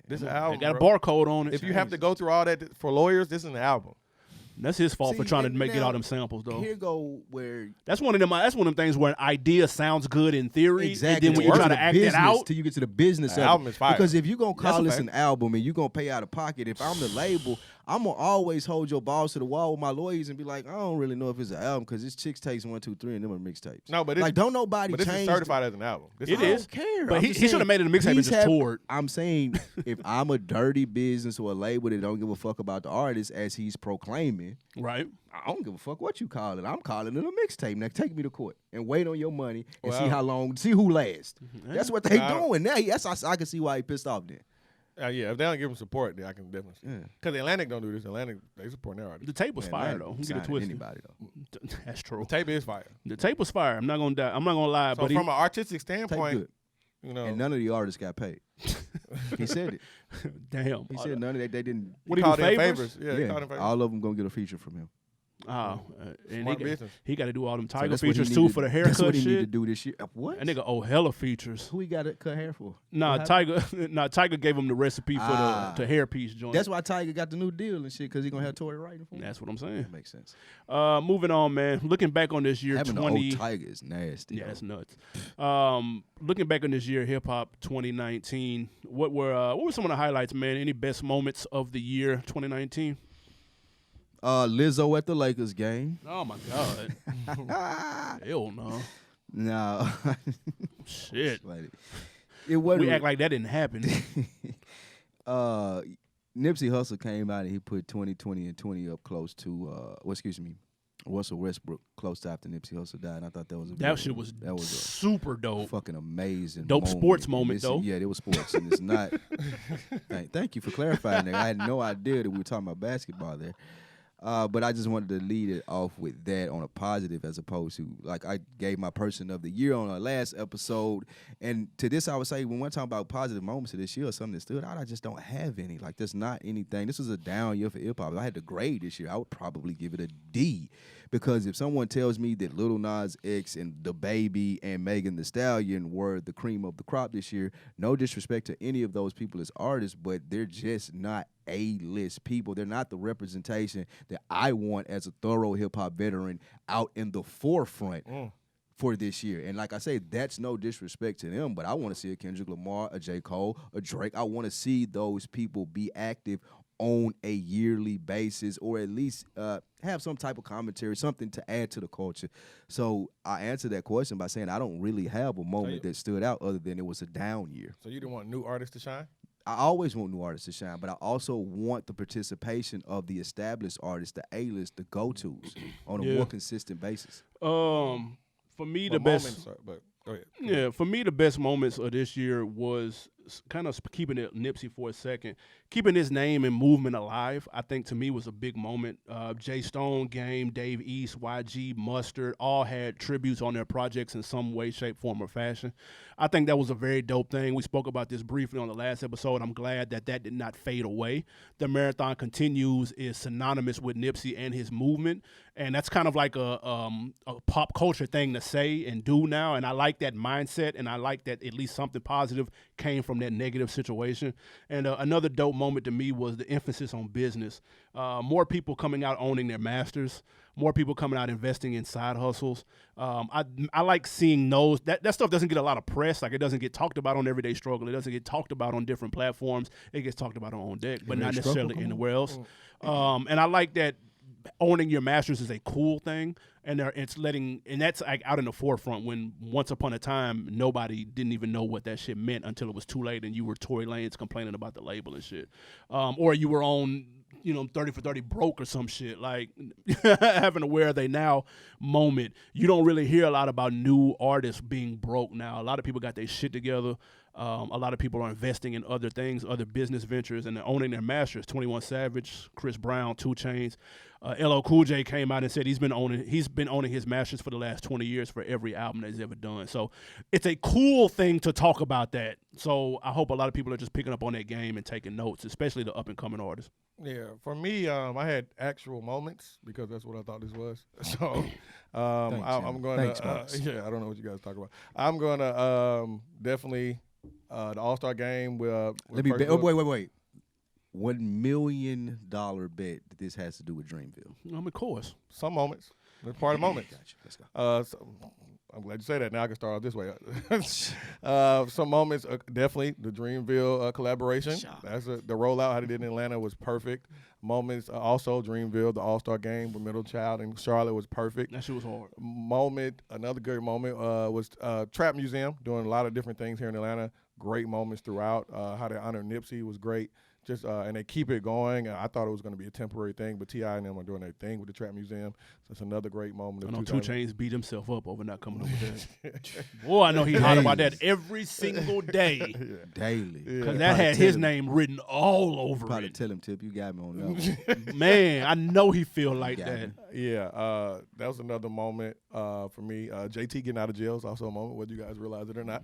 S3: This is an
S1: It
S3: album.
S1: got a
S3: bro.
S1: barcode on it.
S3: If you have to go through all that for lawyers, this is an album.
S1: That's his fault for
S2: See,
S1: trying to
S2: and
S1: get
S2: now,
S1: all them samples though.
S2: Here go where
S1: That's one of them things where an idea sounds good in theory,
S2: exactly.
S1: and then when you
S2: till
S1: try
S2: you
S1: to
S2: get
S1: act
S2: the
S1: it
S2: business,
S1: out,
S2: till you get to the business
S3: The
S2: of
S3: album
S2: it.
S3: is fire.
S2: Because if you're gonna
S1: That's
S2: call
S1: a
S2: this
S1: fact.
S2: an album and you're gonna pay out of pocket, if I'm the label, I'm gonna always hold your balls to the wall with my lawyers and be like, I don't really know if it's an album because this Chicks Takes 1, 2, 3 and them are mixtapes.
S3: No, but it's,
S2: like don't nobody
S3: but this
S2: change.
S3: is certified as an album. This
S1: It
S2: I
S1: is.
S2: don't care.
S1: But
S2: I'm
S1: he
S2: just
S1: should have
S2: saying,
S1: made it a mixtape and
S2: he's
S1: just toured.
S2: I'm saying if I'm a dirty business or a label that don't give a fuck about the artist as he's proclaiming,
S1: right?
S2: I don't give a fuck what you call it. I'm calling it a mixtape. Now take me to court and wait on your money and see
S3: Well,
S2: how long, see who lasts. That's what they
S3: Nah.
S2: doing now. I can see why he pissed off then.
S3: Yeah, if they don't give him support, then I can definitely see.
S2: Yeah.
S3: Because Atlantic don't do this. Atlantic, they support their
S1: The
S3: artists.
S1: tape was
S2: Man,
S1: fire
S2: that
S1: though. Don't
S2: ain't
S1: get it
S2: signing
S1: twisted.
S2: Anybody though.
S1: That's true.
S3: The tape is fire.
S1: The tape was fire. I'm not gonna die. I'm not gonna lie.
S3: So
S1: but
S3: from an artistic
S2: Tape
S3: standpoint,
S2: good.
S3: you know,
S2: And none of the artists got paid. He said it.
S1: damn.
S2: He said none of they didn't.
S1: What do you
S3: called
S1: do,
S3: them
S1: favors?
S3: Yeah, he called them favors.
S2: all of them gonna get a feature from him.
S1: Oh, and
S3: Smart business.
S1: he got to do all them
S2: So
S1: Tiger
S2: that's what he
S1: features
S2: need
S1: too
S2: to-
S1: for the
S2: That's
S1: haircut
S2: what he need to
S1: shit.
S2: do this year. What?
S1: That nigga owe hella features.
S2: Who he got to cut hair for?
S1: Nah,
S2: What
S1: Tiger. Nah, Tiger gave him the recipe for
S2: Ah.
S1: the hairpiece joint.
S2: That's why Tiger got the new deal and shit because he gonna have Tory writing for him.
S1: That's what I'm saying.
S2: That makes sense.
S1: Moving on, man. Looking back on this year,
S2: Having
S1: 20.
S2: the old Tiger is nasty.
S1: Yeah,
S2: though.
S1: that's nuts. Looking back on this year, hip hop 2019. What were some of the highlights, man? Any best moments of the year 2019?
S2: Lizzo at the Lakers game.
S1: Oh my God. Hell no.
S2: No.
S1: Shit.
S2: It wasn't.
S1: We act like that didn't happen.
S2: Nipsey Hussle came out and he put 2020 and 20 up close to Russell Westbrook close to after Nipsey Hussle died. And I thought that was a
S1: super
S2: a
S1: dope.
S2: fucking amazing
S1: Dope
S2: moment.
S1: sports moment,
S2: And
S1: though.
S2: Yeah, it was sports, and it's not. Thank you for clarifying that. I had no idea that we were talking about basketball there. But I just wanted to lead it off with that on a positive, as opposed to like I gave my person of the year on our last episode. And to this, I would say when we're talking about positive moments of this year or something that stood out, I just don't have any. Like there's not anything. This was a down year for hip hop. If I had to grade this year, I would probably give it a D. Because if someone tells me that Lil Nas X and DaBaby and Megan Thee Stallion were the cream of the crop this year, no disrespect to any of those people as artists, but they're just not A-list people. They're not the representation that I want as a thorough hip-hop veteran out in the forefront for this year. And like I say, that's no disrespect to them, but I want to see a Kendrick Lamar, a J. Cole, a Drake. I want to see those people be active on a yearly basis, or at least have some type of commentary, something to add to the culture. So I answered that question by saying I don't really have a moment that stood out other than it was a down year.
S3: So you didn't want new artists to shine?
S2: I always want new artists to shine, but I also want the participation of the established artists, the A-list, the go-tos on a more consistent basis.
S1: For me, the best
S3: moments but go ahead.
S1: Yeah, for me, the best moments of this year was kind of keeping it Nipsey for a second, keeping his name and movement alive. I think to me was a big moment. Jay Stone, Game, Dave East, YG, Mustard, all had tributes on their projects in some way, shape, form, or fashion. I think that was a very dope thing. We spoke about this briefly on the last episode. I'm glad that did not fade away. The Marathon Continues is synonymous with Nipsey and his movement, and that's kind of like a pop culture thing to say and do now, and I like that mindset, and I like that at least something positive came from that negative situation. And another dope moment to me was the emphasis on business. More people coming out owning their masters, more people coming out investing in side hustles. I like seeing those. That stuff doesn't get a lot of press. Like, it doesn't get talked about on Everyday Struggle. It doesn't get talked about on different platforms. It gets talked about on Deck, but not necessarily anywhere else. And I like that owning your masters is a cool thing, and that's like out in the forefront, when once upon a time nobody didn't even know what that shit meant until it was too late and you were Tory Lanez complaining about the label and shit. Or you were on 30 for 30 broke or some shit, like having a Where Are They Now moment. You don't really hear a lot about new artists being broke now. A lot of people got their shit together. A lot of people are investing in other things, other business ventures, and they're owning their masters. 21 Savage, Chris Brown, 2 Chainz. LL Cool J came out and said he's been owning his masters for the last 20 years for every album that he's ever done. So it's a cool thing to talk about that. So I hope a lot of people are just picking up on that game and taking notes, especially the up-and-coming artists.
S3: Yeah, for me, I had actual moments because that's what I thought this was. So I'm going to, I don't know what you guys talk about. I'm going to definitely the All-Star game. Wait. $1 million bet that this has to do with Dreamville.
S1: Of course.
S3: Some moments. That's part of the moment.
S2: Gotcha. Let's go.
S3: I'm glad you say that. Now I can start off this way. Some moments, definitely the Dreamville collaboration. That's the rollout, how they did in Atlanta was perfect. Moments, also Dreamville, the All-Star game with Middle Child and Charlotte was perfect.
S1: That shit was hard.
S3: Another good moment was Trap Museum, doing a lot of different things here in Atlanta. Great moments throughout. How they honor Nipsey was great. Just and they keep it going. I thought it was going to be a temporary thing, but T.I. and them are doing their thing with the Trap Museum. So it's another great moment.
S1: I know 2 Chainz beat himself up over not coming up with that. Boy, I know he hot about that every single day.
S2: Daily.
S1: Because that had his name written all over it.
S2: Probably tell him, Tip, you got me on that one.
S1: Man, I know he feel like that.
S3: Yeah, that was another moment for me. JT getting out of jail is also a moment, whether you guys realize it or not.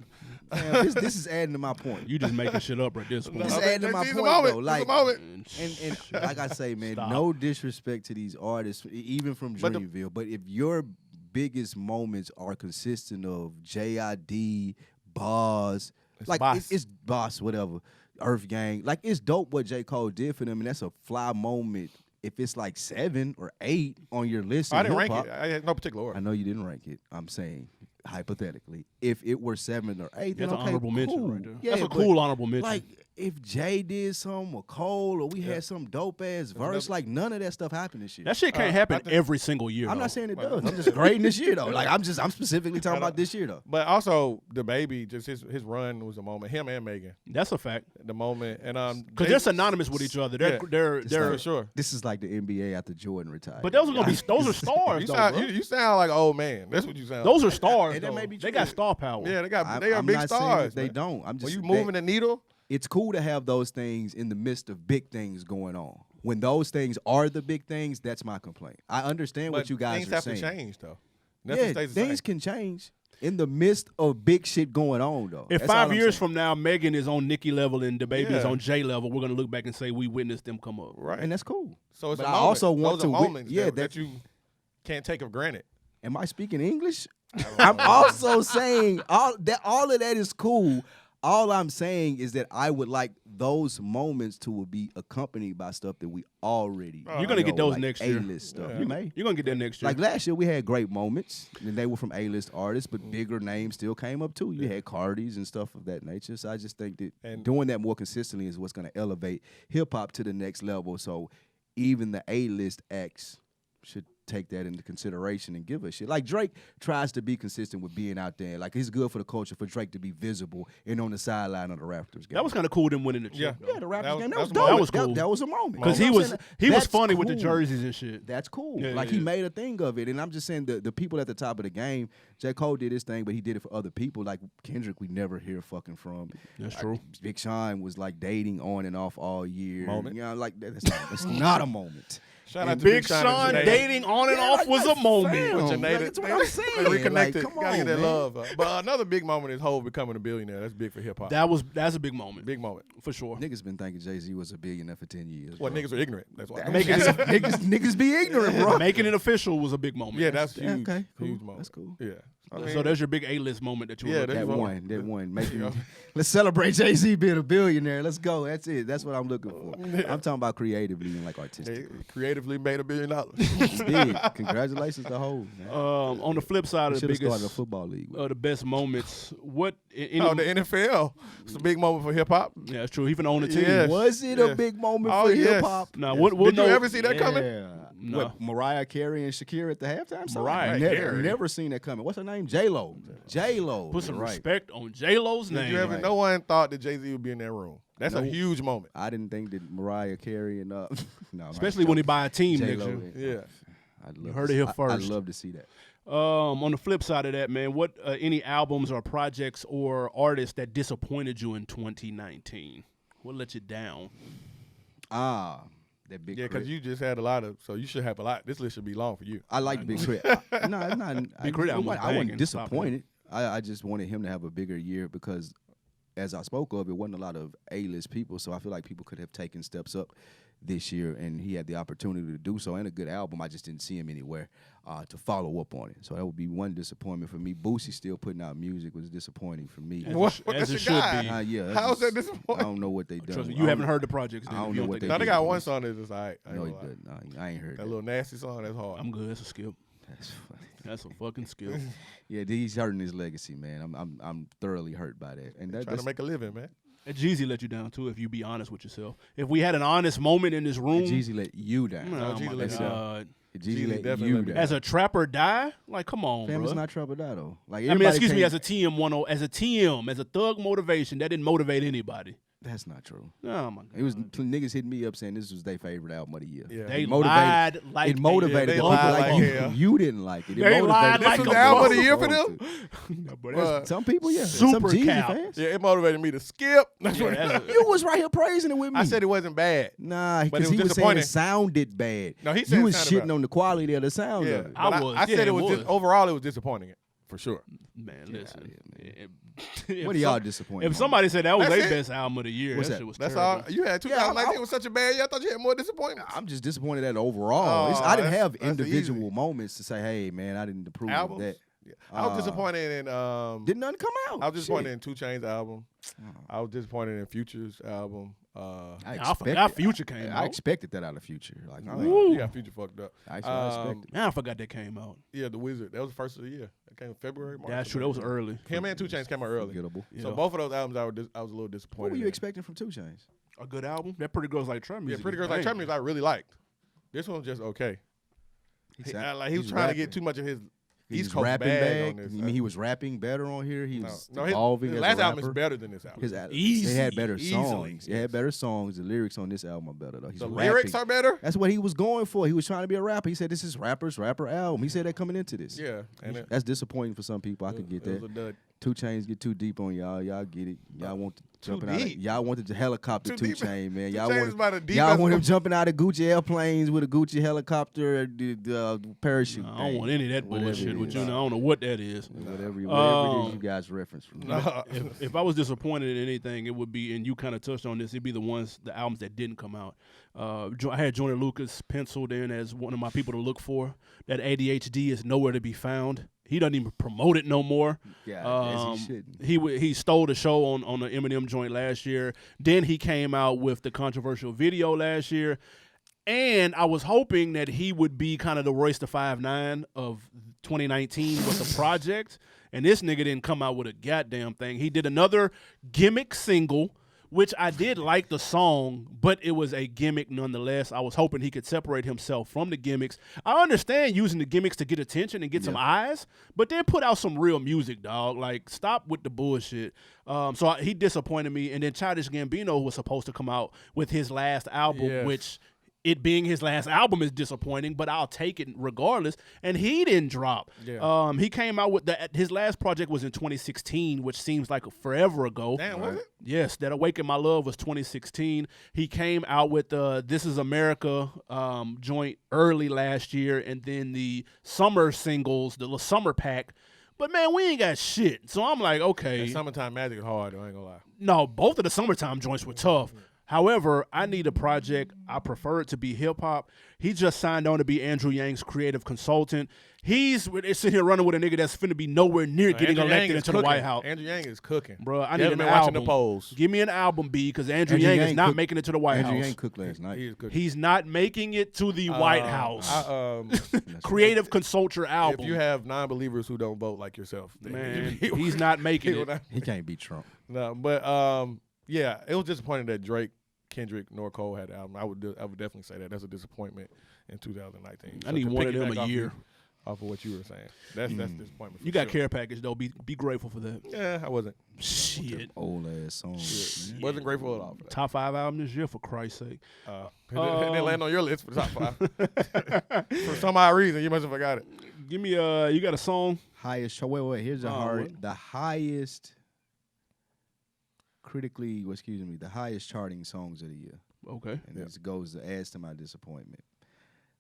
S2: Man, this is adding to my point.
S1: You just making shit up at this point.
S2: This is adding to my point, though. Like, and like I say, man, no disrespect to these artists, even from Dreamville, but if your biggest moments are consistent of JID, Boss, it's Boss, whatever, Earth Gang, like, it's dope what J. Cole did for them, and that's a fly moment. If it's like 7 or 8 on your list,
S3: I didn't rank it. I had no particular order.
S2: I know you didn't rank it. I'm saying hypothetically, if it were 7 or 8, then
S1: that's
S2: okay,
S1: an honorable mention
S2: cool.
S1: right there.
S2: Yeah,
S1: that's a cool honorable mention.
S2: Like, if Jay did something or Cole or we had some dope ass verse, like, none of that stuff happened this year.
S1: That shit can't happen every single year.
S2: I'm not saying it does. I'm just grading this year though. Like, I'm specifically talking about this year though.
S3: But also DaBaby, just his run was a moment. Him and Megan.
S1: That's a fact.
S3: The moment, and
S1: because they're synonymous with each other. They're
S3: for sure.
S2: This is like the NBA after Jordan retired.
S1: But those are those are stars.
S3: You sound like an old man. That's what you sound.
S1: Those are stars.
S2: And that may be
S1: they got star power.
S3: Yeah, they are big stars.
S2: They don't. I'm just.
S3: When you moving the needle.
S2: It's cool to have those things in the midst of big things going on. when those things are the big things, that's my complaint. I understand what you guys are saying.
S3: Things have to change, though. Nothing
S2: Yeah,
S3: stays the
S2: things
S3: same.
S2: can change in the midst of big shit going on, though.
S1: If
S2: That's all
S1: 5
S2: I'm
S1: years
S2: saying.
S1: from now, Megan is on Nicki level and DaBaby is
S3: Yeah.
S1: on J level, we're gonna look back and say we witnessed them come up.
S3: Right.
S2: and that's cool.
S3: So it's
S2: But
S3: a
S2: I
S3: moment.
S2: also want
S3: Those are
S2: to wi-
S3: moments
S2: yeah,
S3: that you can't take for granted.
S2: Am I speaking English? I'm also saying all of that is cool. All I'm saying is that I would like those moments to be accompanied by stuff that we already.
S1: You're gonna get
S2: know,
S1: those
S2: like
S1: next year.
S2: A-list stuff.
S3: Yeah.
S2: You may.
S1: You're gonna get that next year.
S2: Like last year, we had great moments, and they were from A-list artists, but bigger names still came up too. You had Cardis and stuff of that nature. So I just think that
S3: And-
S2: doing that more consistently is what's going to elevate hip hop to the next level. So even the A-list acts should take that into consideration and give a shit. Like Drake tries to be consistent with being out there. Like it's good for the culture for Drake to be visible and on the sideline of the Raptors game.
S1: that was kind of cool them winning the chip.
S3: Yeah.
S1: though.
S2: yeah, the Raptors
S3: That was-
S2: game. That
S3: that
S2: was
S3: was-
S2: dope.
S1: that was cool.
S2: That was a moment.
S1: Because
S2: You
S1: he
S2: know what
S1: was
S2: I'm saying?
S1: he was
S2: That's
S1: funny with the
S2: cool.
S1: jerseys and shit.
S2: That's cool.
S1: Yeah,
S2: like
S1: yeah.
S2: he made a thing of it. And I'm just saying the people at the top of the game, J. Cole did his thing, but he did it for other people. Like Kendrick, we never hear fucking from.
S1: That's true.
S2: Big Sean was like dating on and off all year.
S3: Moment.
S2: You know, like that's not a moment.
S3: Shout out to
S1: Big
S3: Sean
S1: Sean
S3: and Janae.
S1: dating on and
S2: Yeah,
S1: off
S2: like,
S1: was a
S2: like,
S1: moment.
S2: fam,
S3: With
S2: like,
S3: Janae,
S2: that's what I'm saying.
S3: They reconnected.
S2: Like, come
S3: Gotta get
S2: on,
S3: that
S2: man.
S3: love. But another big moment is Hov becoming a billionaire. That's big for hip hop.
S1: That's a big moment.
S3: Big moment.
S1: For sure.
S2: Niggas been thinking Jay-Z was a billionaire for 10 years.
S3: Well,
S2: bro.
S3: niggas are ignorant. That's why.
S1: Making it-
S2: niggas be ignorant, bro.
S1: Making it official was a big moment.
S3: Yeah, that's
S2: Yeah,
S3: huge.
S2: okay, cool.
S3: Huge moment.
S2: That's cool.
S3: Yeah. I mean,
S1: So there's your big A-list moment that you were
S3: Yeah,
S1: looking
S3: that's
S1: for.
S2: That one. Making,
S3: Yeah.
S2: let's celebrate Jay-Z being a billionaire. Let's go. That's it. That's what I'm looking for. I'm talking about creatively and like
S3: they
S2: artistically.
S3: creatively made $1 billion.
S2: Big. Congratulations to Hov.
S1: On the flip side of
S2: Should
S1: the
S2: have started a
S1: biggest,
S2: football league.
S1: the best moments, what? Any,
S3: Oh, the NFL. It's a big moment for hip hop.
S1: yeah, it's true. He even own the team.
S3: Yeah.
S2: Was it
S3: Yeah.
S2: a big moment
S3: Oh,
S2: for
S3: yes.
S2: hip hop?
S1: Now,
S3: Yes.
S1: we'll
S3: Did you
S1: know-
S3: ever see that coming?
S2: Yeah.
S1: No.
S2: What, Mariah Carey and Shakira at the halftime? song?
S1: Mariah
S2: never,
S1: Carey.
S2: Never seen that coming. What's her name? J-Lo. J-Lo.
S1: Put some
S2: right.
S1: respect on J-Lo's
S3: Did
S1: name.
S3: you ever?
S2: Right.
S3: No one thought that Jay-Z would be in that room. That's a
S2: Nope.
S3: huge moment.
S2: I didn't think that Mariah Carey and no,
S1: Especially when he buy a team
S2: J-Lo.
S1: next year.
S3: Yeah.
S2: I'd
S1: You
S2: love
S1: heard
S2: to
S1: it here
S2: see-
S1: first.
S2: I'd love to see that.
S1: On the flip side of that, man, what any albums or projects or artists that disappointed you in 2019? What let you down?
S2: That big.
S3: Yeah,
S2: Crit.
S3: because you just had a lot of, so you should have a lot. This list should be long for you.
S2: I like Big Crit. No, it's not.
S1: Big Crit album was
S2: I wasn't
S1: banging,
S2: disappointed. I just wanted him to have a bigger year because, as I spoke of, it wasn't a lot of A-list people. So I feel like people could have taken steps up this year, and he had the opportunity to do so. And a good album, I just didn't see him anywhere to follow up on it. So that would be one disappointment for me. Boosie still putting out music was disappointing for me.
S1: As it
S3: That's
S1: should
S3: your guy.
S1: be.
S2: Yeah, that's
S3: How's that
S2: just-
S3: disappointing?
S2: I don't know what they done.
S1: Trust me,
S2: I
S1: you
S2: don't-
S1: haven't heard the projects.
S2: I
S1: then,
S2: don't
S1: if you
S2: know what
S1: think
S2: they
S3: No,
S1: that-
S3: they
S2: did.
S3: got one song that's just all right. I ain't
S2: No,
S3: gonna
S2: he
S3: lie.
S2: didn't. No, I ain't heard
S3: That
S2: that.
S3: little nasty song, that's hard.
S1: I'm good. That's a skill.
S2: That's funny.
S1: That's a fucking skill.
S2: Yeah, he's hurting his legacy, man. I'm thoroughly hurt by that. And
S3: Trying to make a living, man.
S1: And Jeezy let you down too, if you be honest with yourself. If we had an honest moment in this room,
S2: Jeezy let you down.
S1: oh
S3: Jeezy
S1: my
S3: let you
S1: God.
S2: Jeezy let
S3: definitely
S2: you
S3: let me
S2: down.
S1: As a trapper die, like come on,
S2: Fam, it's
S1: bro.
S2: not trouble that though. Like
S1: I mean,
S2: everybody
S1: excuse me,
S2: can't-
S1: as a TM as a TM, as a thug motivation, that didn't motivate anybody.
S2: That's not true.
S1: Oh my God.
S2: It was niggas hitting me up saying this was their favorite album of the year.
S3: Yeah.
S1: They
S2: It
S1: lied like
S2: it motivated
S3: they
S2: the people
S3: lied
S2: like
S3: like
S2: you.
S3: hell.
S2: You didn't like it. It
S1: They
S2: motivated
S1: lied
S2: the
S1: like
S2: people
S3: a
S2: that
S3: album of the
S2: you
S3: year for
S2: supposed
S3: them?
S2: to.
S1: But that's-
S2: Some people, yeah. Some
S1: Super
S2: Jeezy
S1: cap.
S2: fans.
S3: Yeah, it motivated me to skip. That's
S1: yeah,
S3: what
S1: that's a-
S2: You was right here praising it with me.
S3: I said it wasn't bad.
S2: Nah,
S3: But
S2: because
S3: it
S2: he
S3: was
S2: was saying it
S3: disappointing.
S2: sounded bad.
S3: No, he said
S2: you
S3: it
S2: was
S3: sounded
S2: shitting
S3: bad.
S2: on the quality of the sound
S3: Yeah,
S2: of it.
S3: but
S1: I was.
S3: I said
S1: Yeah,
S3: it was
S1: it
S3: just,
S1: was.
S3: overall it was disappointing for sure.
S1: Man,
S2: Get
S1: listen.
S2: outta here,
S1: if
S2: What are y'all
S1: some-
S2: disappointed?
S1: If somebody said that was
S3: That's
S1: their
S3: it.
S1: best album of the year,
S2: What's
S1: that
S2: that?
S1: shit was
S3: That's
S1: terrible.
S3: all. You had
S2: Yeah,
S3: 2019 was such a bad year. I thought you had more disappointments.
S2: I'm just disappointed at overall.
S3: Oh,
S2: I didn't
S3: that's-
S2: have
S3: that's
S2: individual
S3: easy.
S2: moments to say, hey, man, I didn't approve
S3: Albums.
S2: of that.
S3: Yeah. I was disappointed in.
S2: Did nothing come out?
S3: I was disappointed
S2: Shit.
S3: in 2 Chainz album. I was disappointed in Future's album.
S1: I forgot Future came
S2: I
S1: out.
S2: expected that out of Future. Like, I,
S3: You got Future fucked up.
S2: I expected.
S1: Man, I forgot that came out.
S3: Yeah, The Wizard. That was the first of the year. That came in February, March.
S1: That's true. That was early.
S3: Him and 2 Chainz came out early.
S2: Forgettable.
S1: Yeah.
S3: So both of those albums, I was a little disappointed.
S2: What were you
S3: in.
S2: expecting from 2 Chainz?
S1: A good album. That Pretty Girls Like Trap
S3: Yeah,
S1: music.
S3: Pretty Girls
S1: is
S3: Like Trap
S1: banging.
S3: Music I really liked. This one was just okay. He was trying to get too much of his East Coast
S2: rapping
S3: bag
S2: bag.
S3: on this.
S2: You mean he was rapping better on here? He was
S3: No,
S2: evolving
S3: his
S2: as
S3: last
S2: a
S3: album
S2: rapper.
S3: is better than this album.
S2: They had better
S3: Easily,
S2: songs. They had better songs. The lyrics on this album are better though. He's
S3: The
S2: rapping.
S3: lyrics are better.
S2: That's what he was going for. He was trying to be a rapper. He said this is rapper album. He said that coming into this.
S3: Yeah, and
S2: That's disappointing for some people. I could get
S3: it
S2: that.
S3: was a dud.
S2: 2 Chainz get too deep on y'all. Y'all get it. Y'all want to jumping out.
S3: deep.
S2: Y'all wanted the helicopter
S3: Too
S2: 2
S3: deep.
S2: Chainz, man.
S3: 2
S2: Y'all
S3: Chainz
S2: want
S3: is about as deep
S2: y'all
S3: as
S2: want him
S3: the-
S2: jumping out of Gucci airplanes with a Gucci helicopter, the parachute.
S1: I don't want any of that
S2: Whatever
S1: bullshit
S2: it
S1: with
S2: is.
S1: you. I don't know what that is.
S2: Whatever it is, you guys reference from.
S3: Nah.
S1: If I was disappointed in anything, it would be, and you kind of touched on this, it'd be the albums that didn't come out. I had Joyner Lucas penciled in as one of my people to look for. That ADHD is nowhere to be found. He doesn't even promote it no more.
S2: Yeah, as he shouldn't.
S1: He stole the show on the Eminem joint last year. Then he came out with the controversial video last year. And I was hoping that he would be kind of the Royce the 5'9" of 2019 with the project. And this nigga didn't come out with a goddamn thing. He did another gimmick single, which I did like the song, but it was a gimmick nonetheless. I was hoping he could separate himself from the gimmicks. I understand using the gimmicks to get attention and get some eyes, but then put out some real music, dog. Like, stop with the bullshit. He disappointed me. And then Childish Gambino was supposed to come out with his last album, which it being his last album is disappointing, but I'll take it regardless. And he didn't drop.
S3: Yeah.
S1: He came out with his last project was in 2016, which seems like forever ago.
S3: Damn, was it?
S1: Yes, That Awaken My Love was 2016. He came out with This Is America joint early last year, and then the summer singles, the summer pack. But, man, we ain't got shit. So I'm like, okay.
S3: That Summertime Magic is hard, though, I ain't gonna lie.
S1: No, both of the summertime joints were tough. However, I need a project. I prefer it to be hip-hop. He just signed on to be Andrew Yang's creative consultant. He's sitting here running with a nigga that's finna be nowhere near getting
S3: Andrew Yang
S1: elected
S3: is
S1: into
S3: cooking.
S1: the White House.
S3: Andrew Yang is cooking.
S1: Bro, I
S3: You
S1: need
S3: haven't
S1: an
S3: been watching
S1: album.
S3: the polls.
S1: Give me an album, B, because Andrew
S2: Andrew
S1: Yang is
S2: Yang
S1: not
S2: cooked-
S1: making it to the White
S2: Andrew
S1: House.
S2: Yang cooked last night.
S3: He is cooking.
S1: He's not making it to the White House.
S2: That's
S1: Creative Consultant album.
S3: If you have non-believers who don't vote like yourself, then
S1: Man, he's not making it.
S2: He can't beat Trump.
S3: No, but yeah, it was disappointing that Drake, Kendrick, nor Cole had the album. I would definitely say that. That's a disappointment in 2019.
S1: I need
S3: to
S1: one of them
S3: piggyback
S1: a
S3: off
S1: year.
S3: Off of what you were saying, that's disappointment. For
S1: You got
S3: sure.
S1: care package, though. Be grateful for that.
S3: Yeah, I wasn't.
S1: Shit.
S2: Old ass songs. man.
S3: Wasn't grateful at all for that.
S1: Top 5 album this year, for Christ's sake.
S3: It didn't land on your list for the top 5. For some odd reason, you must have forgot it.
S1: Give me you got a song?
S2: Highest. Wait. Here's the
S1: what?
S2: the highest. The highest charting songs of the year.
S1: Okay.
S2: And this adds to my disappointment.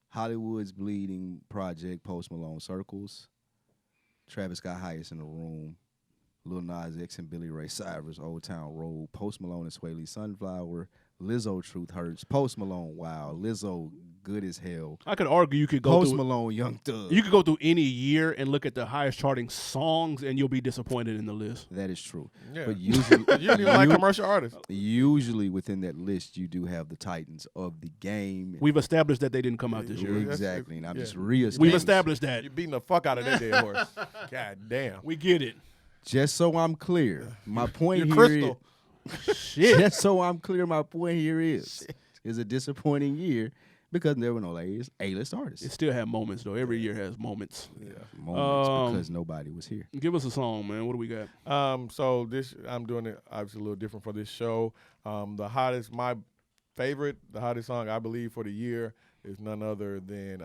S2: Hollywood's Bleeding Project, Post Malone Circles. Travis Scott Highest in the Room. Lil Nas X and Billy Ray Cyrus, Old Town Road. Post Malone and Sway Lee, Sunflower. Lizzo, Truth Hurts. Post Malone, Wow. Lizzo, Good as Hell.
S1: I could argue you could go
S2: Post
S1: through
S2: Malone, Young Thug.
S1: you could go through any year and look at the highest charting songs, and you'll be disappointed in the list.
S2: That is true.
S3: Yeah.
S2: But usually,
S3: You don't even like commercial artists.
S2: usually within that list, you do have the titans of the game.
S1: We've established that they didn't come out this year.
S2: Exactly. And I'm
S3: yeah.
S2: just reestablishing.
S1: We've established that.
S3: You're beating the fuck out of that dead horse. God damn.
S1: We get it.
S2: Just so I'm clear, my point
S3: You're
S2: here
S3: Crystal.
S1: Shit.
S2: Just so I'm clear, my point here is a disappointing year because there were no A-list artists.
S1: It still had moments, though. Every year has moments.
S2: Moments because nobody was here.
S1: Give us a song, man. What do we got?
S3: So this I'm doing it obviously a little different for this show. The hottest song I believe for the year is none other than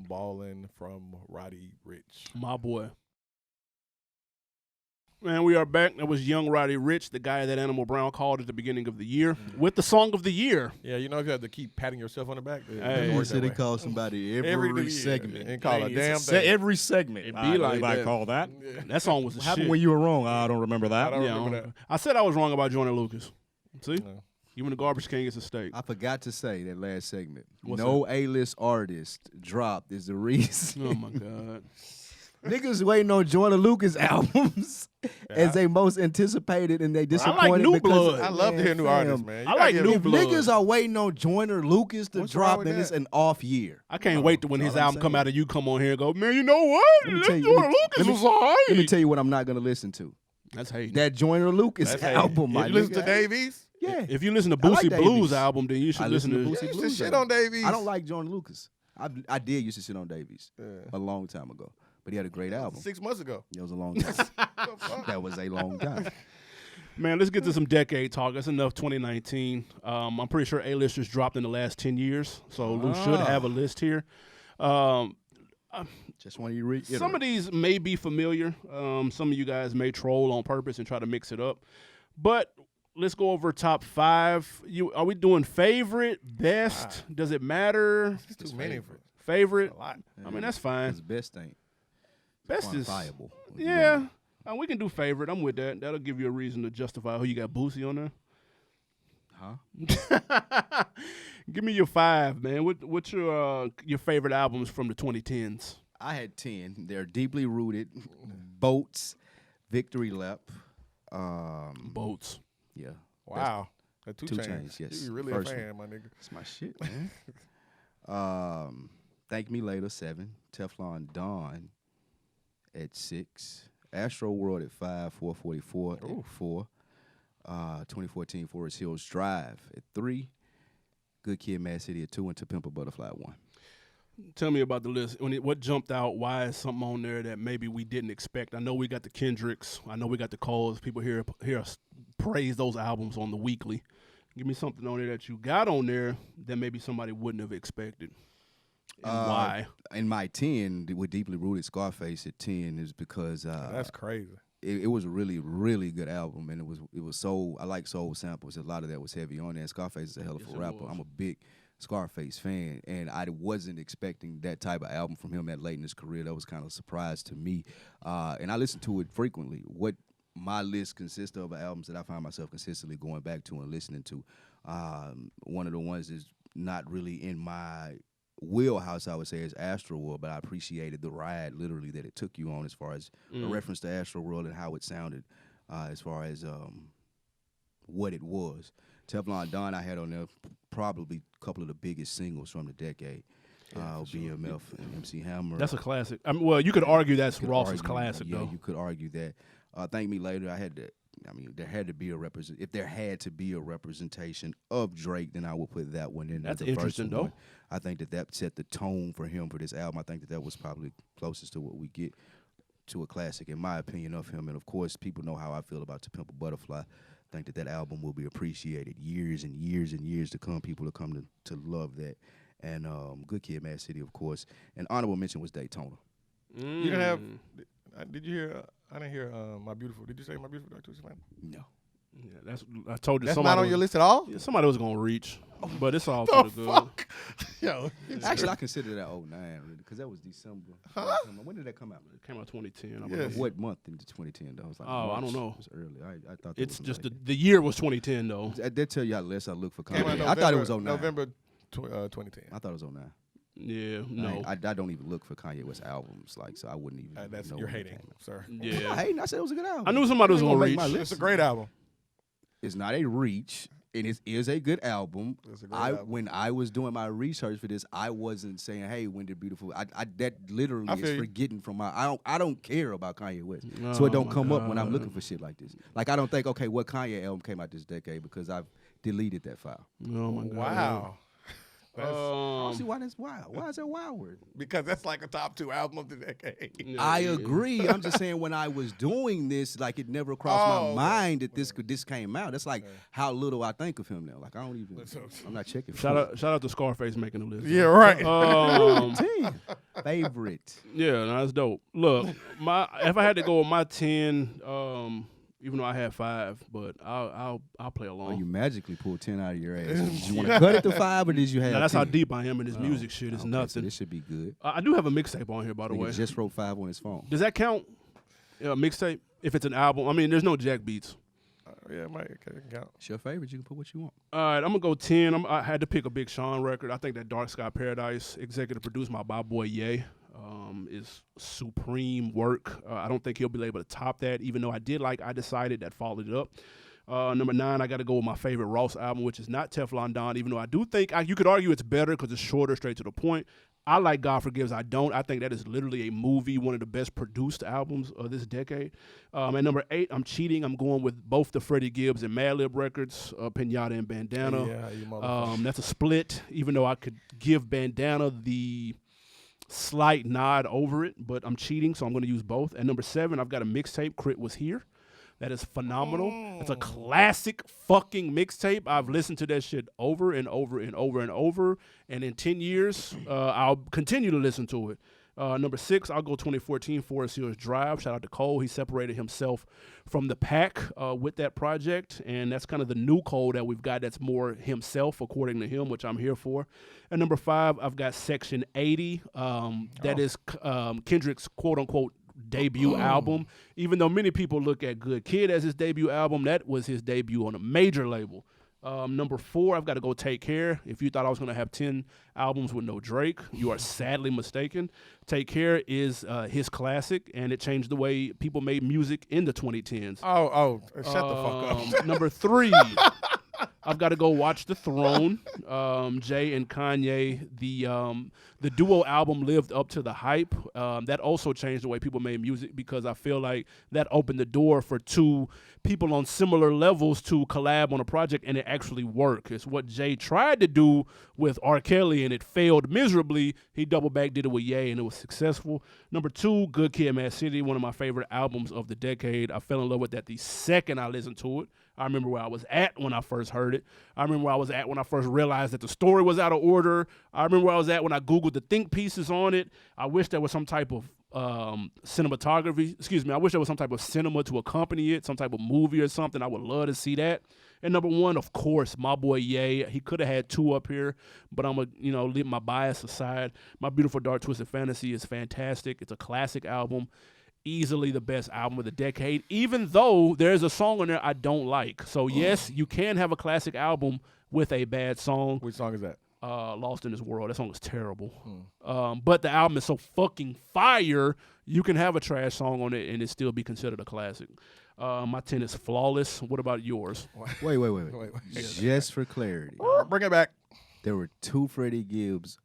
S3: Ballin' from Roddy Ricch.
S1: My boy. Man, we are back. That was Young Roddy Ricch, the guy that Animal Brown called at the beginning of the year, with the song of the year.
S3: Yeah, you know if you have to keep patting yourself on the back. It
S1: Hey,
S3: doesn't work that way.
S2: call somebody
S3: Every
S2: segment.
S3: and call a
S4: Hey,
S3: damn
S4: it's
S3: thing.
S4: every segment.
S1: It be
S4: I
S1: like
S4: believe I
S1: that.
S4: call that.
S1: That song was a
S4: What happened
S1: shit.
S4: when you were wrong? I don't remember that.
S3: I don't
S1: Yeah,
S3: remember that.
S1: I said I was wrong about Joyner Lucas. See?
S3: No.
S1: Even the Garbage King is a steak.
S2: I forgot to say that last segment.
S1: What's
S2: no A-list artist dropped is the reason.
S1: Oh, my God.
S2: Niggas waiting on Joyner Lucas albums as they most anticipated, and they disappointed.
S1: New
S2: because
S1: Blood.
S3: I love to hear new
S2: fam,
S3: artists, man.
S1: I like New
S2: If
S1: Blood.
S2: niggas are waiting on Joyner Lucas to
S3: What's wrong
S2: drop,
S3: with
S2: then it's
S3: that?
S2: an off year.
S1: I can't wait to when
S2: that's
S1: his
S2: all I'm
S1: album come
S2: saying.
S1: out and you come on here and go, man, you know what?
S2: Let me
S1: That
S2: tell you-
S1: Joyner
S2: let
S1: Lucas
S2: me-
S1: was all right.
S2: Let me tell you what I'm not gonna listen to.
S1: That's hating.
S2: That Joyner Lucas
S3: That's hey,
S2: album, my
S3: you listen
S2: nigga.
S3: to Davies?
S2: Yeah,
S1: If you listen to
S2: I like
S1: Boosie Blues
S2: Davies.
S1: album, then you should
S2: I
S1: listen to
S2: listen to
S3: You
S2: Boosie
S3: used to
S2: Blues
S3: shit
S2: album.
S3: on Davies.
S2: I don't like Joyner Lucas. I did used to sit on Davies a long time ago, but he had a great album.
S3: 6 months ago.
S2: It was a long time. That was a long time.
S1: Man, let's get to some decade talk. That's enough 2019. I'm pretty sure A-listers dropped in the last 10 years, so Lou should have a list here.
S2: Just want you to read.
S1: Some of these may be familiar. Some of you guys may troll on purpose and try to mix it up. But let's go over top 5. Are we doing favorite, best? Does it matter?
S3: It's too many for
S1: Favorite?
S3: a lot.
S1: I mean, that's fine.
S2: His best ain't
S1: Best is
S2: quantifiable.
S1: yeah. We can do favorite. I'm with that. That'll give you a reason to justify who you got. Boosie on there.
S2: Huh?
S1: Give me your 5, man. What's your favorite albums from the 2010s?
S2: I had 10. They're deeply rooted. Boats, Victory Lap.
S1: Boats.
S2: Yeah.
S3: Wow. That 2
S2: 2
S3: Chainz.
S2: Chainz, yes.
S3: You really
S2: First
S3: a fan, my nigga.
S2: That's my shit, man. Thank Me Later, 7. Teflon Don at 6. Astro World at 5. 444 at 4. 2014 Forest Hills Drive at 3. Good Kid, Mad City at 2. And To Pimp a Butterfly at 1.
S1: Tell me about the list. What jumped out? Why is something on there that maybe we didn't expect? I know we got the Kendricks. I know we got the Coles. People hear us praise those albums on the weekly. Give me something on there that you got on there that maybe somebody wouldn't have expected. And why?
S2: In my 10, with Deeply Rooted, Scarface at 10 is because
S3: That's crazy.
S2: it was a really, really good album, and it was soul. I like soul samples. A lot of that was heavy on there. Scarface is a hell of a rapper. I'm a big Scarface fan, and I wasn't expecting that type of album from him that late in his career. That was kind of a surprise to me, and I listen to it frequently. What my list consists of are albums that I find myself consistently going back to and listening to. One of the ones is not really in my wheelhouse, I would say, is Astroworld, but I appreciated the ride, literally, that it took you on as far as a reference to Astroworld and how it sounded, as far as what it was. Teflon Don I had on there, probably a couple of the biggest singles from the decade. BMF and MC Hammer.
S1: That's a classic. I mean, well, you could argue that's Ross's classic,
S2: yeah,
S1: though.
S2: you could argue that. Thank Me Later, there had to be if there had to be a representation of Drake, then I would put that one in.
S1: That's
S2: the
S1: interesting,
S2: first
S1: though.
S2: one. I think that set the tone for him for this album. I think that was probably closest to what we get to a classic, in my opinion, of him. And of course, people know how I feel about To Pimp a Butterfly. I think that album will be appreciated years and years and years to come. People will come to love that. And Good Kid, Mad City, of course. And honorable mention was Daytona.
S3: You didn't have. Did you hear? I didn't hear My Beautiful. Did you say My Beautiful Dark Twisted Fantasy?
S2: No.
S1: Yeah, I told you
S3: That's
S1: somebody
S3: not on your list at all?
S1: Yeah, somebody was gonna reach, but it's all
S3: The
S1: for the good.
S3: fuck? Yo.
S2: Actually, I consider that 09, really, because that was December.
S3: Huh?
S2: When did that come out?
S1: It came out 2010. I
S3: Yes.
S1: believe.
S2: What month in 2010, though? It was like
S1: Oh, I
S2: March.
S1: don't know.
S2: It was early. I thought that
S1: It's
S2: was
S1: just
S2: like,
S1: the year was 2010 though.
S2: They tell you how less I look for
S3: Came out
S2: Kanye. I thought it was 09.
S3: November 2010.
S2: I thought it was 09.
S1: Yeah, no.
S2: I don't even look for Kanye West albums, so I wouldn't even.
S3: That's
S2: know
S3: you're
S2: when it
S3: hating,
S2: came out.
S3: sir.
S2: I'm
S1: Yeah,
S2: not hating. I said it was a good album.
S1: I knew somebody was
S2: I ain't
S1: gonna
S2: make
S1: reach.
S2: my list.
S3: It's a great album.
S2: It's not a reach. It is a good album.
S3: It's a great album.
S2: When I was doing my research for this, I wasn't saying, "Hey, when did Beautiful?" That literally
S3: I feel
S2: is
S3: you.
S2: forgetting from my. I don't care about Kanye West, so it don't
S1: my
S2: come up when I'm
S1: God.
S2: looking for shit like this. Like I don't think, okay, what Kanye album came out this decade because I've deleted that file.
S1: Oh my God.
S3: Wow. That's,
S2: I don't see why that's wild. Why is that wild word?
S3: because that's like a top 2 album of the decade.
S1: Yeah,
S2: I
S1: yeah.
S2: agree. I'm just saying when I was doing this, like it never crossed
S3: Oh,
S2: my
S3: okay.
S2: mind that this came out. That's like how little I think of him now. Like I don't even. I'm not checking.
S1: Shout out to Scarface making the list.
S3: Yeah, right.
S2: Favorite.
S1: Yeah, no, that's dope. Look, if I had to go with my 10, even though I had 5, but I'll play
S2: Oh,
S1: along.
S2: you magically pulled 10 out of your ass. Did you want to cut it to 5 or did you have
S1: Now, that's
S2: 10?
S1: how deep I am in this music shit. It's
S2: Okay,
S1: nothing.
S2: So this should be good.
S1: I do have a mixtape on here, by the way.
S2: Nigga just wrote 5 on his phone.
S1: Does that count? Mixtape? If it's an album? I mean, there's no jack beats.
S3: Yeah, it might count.
S2: It's your favorite. You can put what you want.
S1: All right, I'm going to go 10. I had to pick a Big Sean record. I think that Dark Sky Paradise, executive produced by my boy Ye, is supreme work. I don't think he'll be able to top that, even though I Decided that followed it up. Number 9, I got to go with my favorite Ross album, which is not Teflon Don, even though I do think you could argue it's better because it's shorter, straight to the point. I like God Forgives, I Don't. I think that is literally a movie, one of the best produced albums of this decade. At number 8, I'm cheating. I'm going with both the Freddie Gibbs and Madlib records, Pinata and Bandana.
S3: Yeah, you motherfucker.
S1: That's a split, even though I could give Bandana the slight nod over it, but I'm cheating, so I'm going to use both. At number 7, I've got a mixtape, Crit Was Here. That is phenomenal. It's a classic fucking mixtape. I've listened to that shit over and over and over and over. And in 10 years, I'll continue to listen to it. Number 6, I'll go 2014 Forest Hills Drive. Shout out to Cole. He separated himself from the pack with that project, and that's kind of the new Cole that we've got that's more himself, according to him, which I'm here for. And number 5, I've got Section 80. That is Kendrick's quote-unquote debut album. Even though many people look at Good Kid as his debut album, that was his debut on a major label. Number 4, I've got to go Take Care. If you thought I was going to have 10 albums with no Drake, you are sadly mistaken. Take Care is his classic, and it changed the way people made music in the 2010s.
S3: Shut the fuck up.
S1: Number 3, I've got to go Watch the Throne. Jay and Kanye, the duo album lived up to the hype. That also changed the way people made music because I feel like that opened the door for 2 people on similar levels to collab on a project and it actually worked. It's what Jay tried to do with R. Kelly and it failed miserably. He double back did it with Ye and it was successful. Number 2, Good Kid, Mad City, one of my favorite albums of the decade. I fell in love with that the second I listened to it. I remember where I was at when I first heard it. I remember where I was at when I first realized that the story was out of order. I remember where I was at when I Googled the think pieces on it. I wish there was some type of cinematography. I wish there was some type of cinema to accompany it, some type of movie or something. I would love to see that. And number 1, of course, my boy Ye. He could have had 2 up here, but I'm going to leave my bias aside. My Beautiful Dark Twisted Fantasy is fantastic. It's a classic album. Easily the best album of the decade, even though there's a song on there I don't like. So, yes, you can have a classic album with a bad song.
S3: Which song is that?
S1: Lost in This World. That song was terrible. But the album is so fucking fire, you can have a trash song on it and it still be considered a classic. My 10 is Flawless. What about yours?
S2: Wait. Just for clarity,
S3: Bring it back.
S2: there were 2 Freddie Gibbs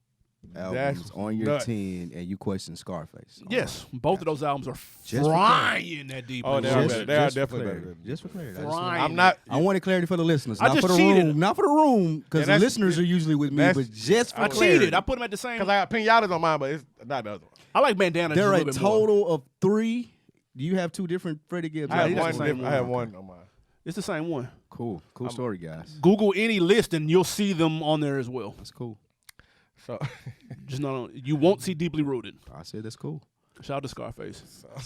S2: albums on your 10, and you question Scarface.
S1: Yes, both of those albums are
S2: Just for
S1: frying that deep.
S3: Oh, they are better. They are definitely better.
S2: Just for clarity.
S3: I
S2: wanted clarity for the listeners,
S1: I
S2: not
S1: just
S2: for the
S1: cheated.
S2: room. Not for the room, because the listeners are usually with me, but just for
S1: I
S2: clarity.
S1: cheated. I put them at the same.
S3: Because I got Pinatas on mine, but it's not the other one.
S1: I like Bandana.
S2: There are
S1: just
S2: a
S1: little bit more.
S2: total of 3. Do you have 2 different Freddie Gibbs
S3: I have
S2: albums?
S3: one. I have one on mine.
S1: It's the same one.
S2: Cool story, guys.
S1: Google any list and you'll see them on there as well.
S2: That's cool.
S3: So
S1: Just not. You won't see Deeply Rooted.
S2: I said that's cool.
S1: Shout out to Scarface.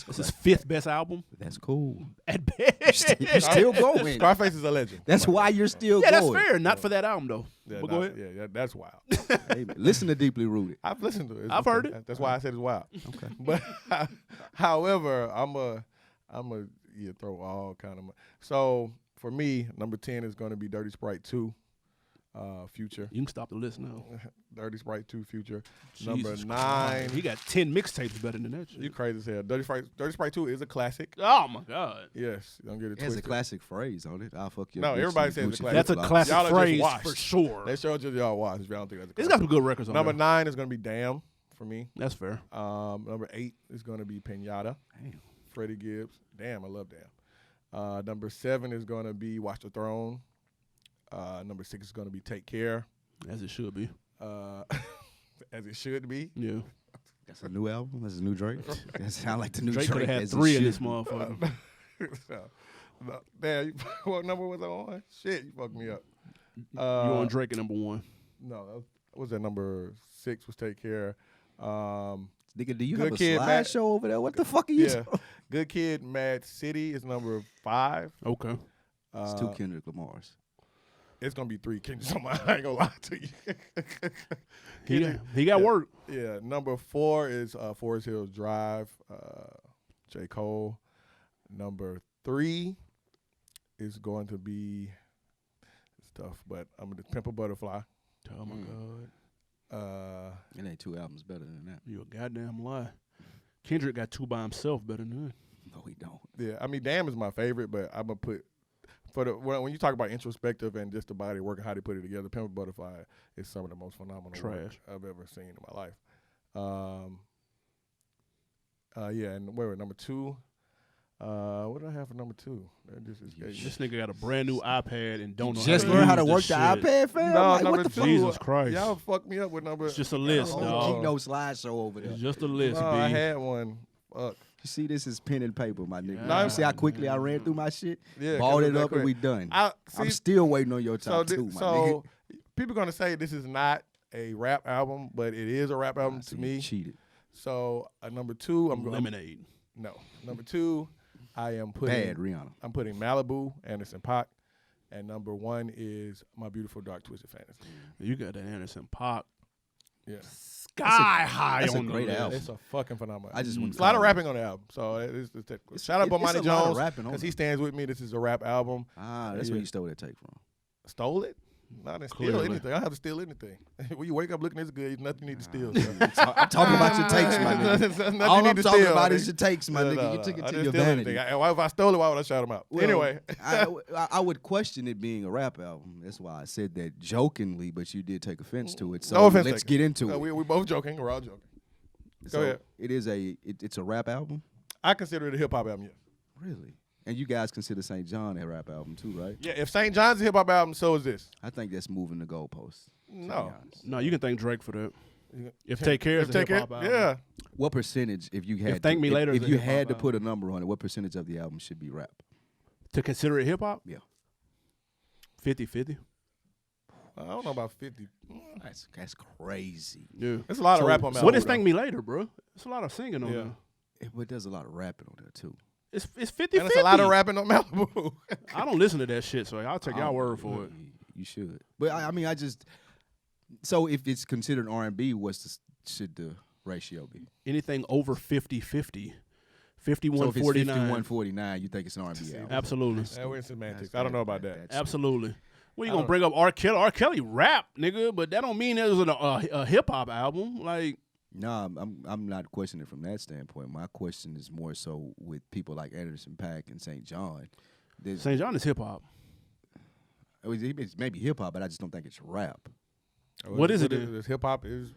S1: It's his 5th best album
S2: That's cool.
S1: at best.
S2: You're still going.
S3: Scarface is a legend.
S2: That's why you're still
S1: Yeah, that's
S2: going.
S1: fair. Not for that album though.
S3: Yeah,
S1: But go ahead.
S3: Yeah, that's wild.
S2: Hey, man, listen to Deeply Rooted.
S3: I've listened to it.
S1: I've heard it.
S3: That's why I said it's wild.
S2: Okay.
S3: But however, I'm a throw all kind of. So for me, number 10 is going to be Dirty Sprite 2, Future.
S1: You can stop the list now.
S3: Dirty Sprite 2, Future.
S1: Jesus
S3: Number
S1: Christ.
S3: 9.
S1: He got 10 mixtapes better than that shit.
S3: You crazy as hell. Dirty Sprite 2 is a classic.
S1: Oh my God.
S3: Yes, don't get it
S2: It has a
S3: twisted.
S2: classic phrase on it. I'll fuck you.
S3: No, everybody says it's a classic.
S1: That's a classic
S3: Y'all are just
S1: phrase
S3: washed.
S1: for sure.
S3: They showed you y'all watch. If y'all don't think that's a
S1: It's
S3: classic.
S1: got some good records on
S3: Number
S1: there.
S3: 9 is going to be Damn for me.
S1: That's fair.
S3: Number 8 is going to be Pinata.
S1: Damn.
S3: Freddie Gibbs. Damn, I love Damn. Number 7 is going to be Watch the Throne. Number 6 is going to be Take Care.
S1: As it should be.
S3: As it should be.
S1: Yeah.
S2: That's a new album. That's a new Drake. That sound like the new
S1: Drake
S2: Drake.
S1: could have had
S2: as it
S1: 3 in
S2: should
S1: this
S2: be.
S1: motherfucker.
S3: No, damn, what number was I on? Shit, you fucked me up.
S1: You're on Drake at number 1.
S3: No, what was that number 6 was Take Care.
S2: Nigga, do you
S3: Good
S2: have a
S3: Kid, Mad-
S2: slideshow over there? What the fuck are you
S3: Yeah.
S2: doing?
S3: Good Kid, Mad City is number 5.
S1: Okay.
S2: It's 2 Kendrick Lamars.
S3: It's gonna be 3 Kendrick Lamar. I ain't gonna lie to you.
S1: He got work.
S3: Yeah, number 4 is Forest Hills Drive, J. Cole. Number 3 is going to be stuff, but I'm gonna Pimp a Butterfly.
S1: Oh my God.
S2: It ain't 2 albums better than that.
S1: You a goddamn lie. Kendrick got 2 by himself better than that.
S2: No, he don't.
S3: Yeah, I mean, Damn is my favorite, but I'm gonna put when you talk about introspective and just the body work and how they put it together, Pimp a Butterfly is some of the most phenomenal work
S1: Trash.
S3: I've ever seen in my life. Yeah, and wait, number 2. What did I have for number 2?
S1: This nigga got a brand new iPad and don't know
S2: Just
S1: how to
S2: learn how to
S1: use
S2: work
S1: this
S2: the
S1: shit.
S2: iPad, fam.
S3: No,
S2: Like,
S3: number
S2: what the
S3: 2.
S2: fuck?
S1: Jesus Christ.
S3: Y'all fucked me up with number.
S1: It's just a list,
S2: Oh,
S1: dog.
S2: keep no slideshow over there.
S1: It's just a list,
S3: No, I
S1: B.
S3: had one. Fuck.
S2: You see, this is pen and paper, my nigga.
S1: Yeah.
S2: You see how quickly I ran through my shit?
S3: Yeah,
S2: Balled
S3: 'cause
S2: it
S3: that
S2: up and
S3: quick.
S2: we done.
S3: I'm
S2: still waiting on your top 2, my nigga.
S3: so people gonna say this is not a rap album, but it is a rap album
S2: So
S3: to
S2: you
S3: me.
S2: cheated.
S3: So number 2, I'm going.
S1: Lemonade.
S3: No, number 2, I am putting
S2: Bad Rihanna.
S3: I'm putting Malibu, Anderson .Paak, and number 1 is My Beautiful Dark Twisted Fantasy.
S1: You got that Anderson .Paak.
S3: Yeah,
S1: Sky high
S2: that's a
S1: on the
S2: great
S1: list.
S2: album.
S3: it's a fucking phenomenal.
S2: I just wouldn't
S3: It's a lot of
S2: call it.
S3: rapping on the album, so it's technical. Shout out
S2: it's
S3: Bomani
S2: a lot of
S3: Jones
S2: rapping on
S3: because he
S2: it.
S3: stands with me. This is a rap album.
S2: That's where you stole that take from.
S3: Stole it? No, I didn't steal
S1: Clearly.
S3: anything. I don't have to steal anything. When you wake up looking this good, there's nothing you need to steal.
S2: I'm talking about your takes, my nigga.
S3: Nothing
S2: All
S3: you need
S2: I'm
S3: to
S2: talking
S3: steal,
S2: about
S3: nigga.
S2: is your takes, my
S3: No,
S2: nigga.
S3: no,
S2: You
S3: no.
S2: took it
S3: I
S2: to
S3: didn't
S2: your
S3: steal
S2: vanity.
S3: anything. If I stole it, why would I shout them out?
S2: Well,
S3: Anyway.
S2: I would question it being a rap album. That's why I said that jokingly, but you did take offense to it. So
S3: No offense
S2: let's
S3: taken.
S2: get into
S3: No,
S2: it.
S3: we both joking. We're all joking.
S2: So
S3: ahead.
S2: It is it's a rap album?
S3: I consider it a hip hop album, yes.
S2: Really? And you guys consider St. John a rap album too, right?
S3: Yeah, if St. John's is a hip hop album, so is this.
S2: I think that's moving the goalposts. to be
S3: No.
S2: honest.
S1: No, you can thank Drake for that. If Take Care is
S3: If
S1: a
S3: Take
S1: hip
S3: Care,
S1: hop album.
S3: yeah.
S2: What percentage, if you had
S1: Thank Me Later is
S2: if
S1: a
S2: you
S1: hip-hop
S2: had to
S1: album.
S2: put a number on it, what percentage of the album should be rap?
S1: To consider it hip hop?
S2: Yeah.
S1: 50-50.
S3: I don't know about 50.
S2: That's crazy.
S1: Yeah.
S3: There's a lot of rap on Malibu.
S1: What is
S3: though.
S1: Thank Me Later, bro? It's a lot of singing on
S3: Yeah.
S1: there.
S2: But there's a lot of rapping on there too.
S1: It's 50-50.
S3: And it's a lot of rapping on Malibu.
S1: I don't listen to that shit, so I'll take y'all word for it.
S2: You should. But I mean, so if it's considered R&B, should the ratio be?
S1: Anything over 50-50.
S2: So if it's
S1: 51-49.
S2: 51-49, you think it's an R&B album?
S1: Absolutely.
S3: Yeah, we're in semantics. I don't know about that.
S2: That's-
S1: Absolutely. Well, you
S3: I
S1: gonna
S3: don't-
S1: bring up R. Kelly? R. Kelly rap, nigga, but that don't mean it was a hip hop album. Like,
S2: No, I'm not questioning it from that standpoint. My question is more so with people like Anderson .Paak and St. John.
S1: St. John is hip hop.
S2: It's maybe hip hop, but I just don't think it's rap.
S1: What is it then?
S3: It's hip hop. Is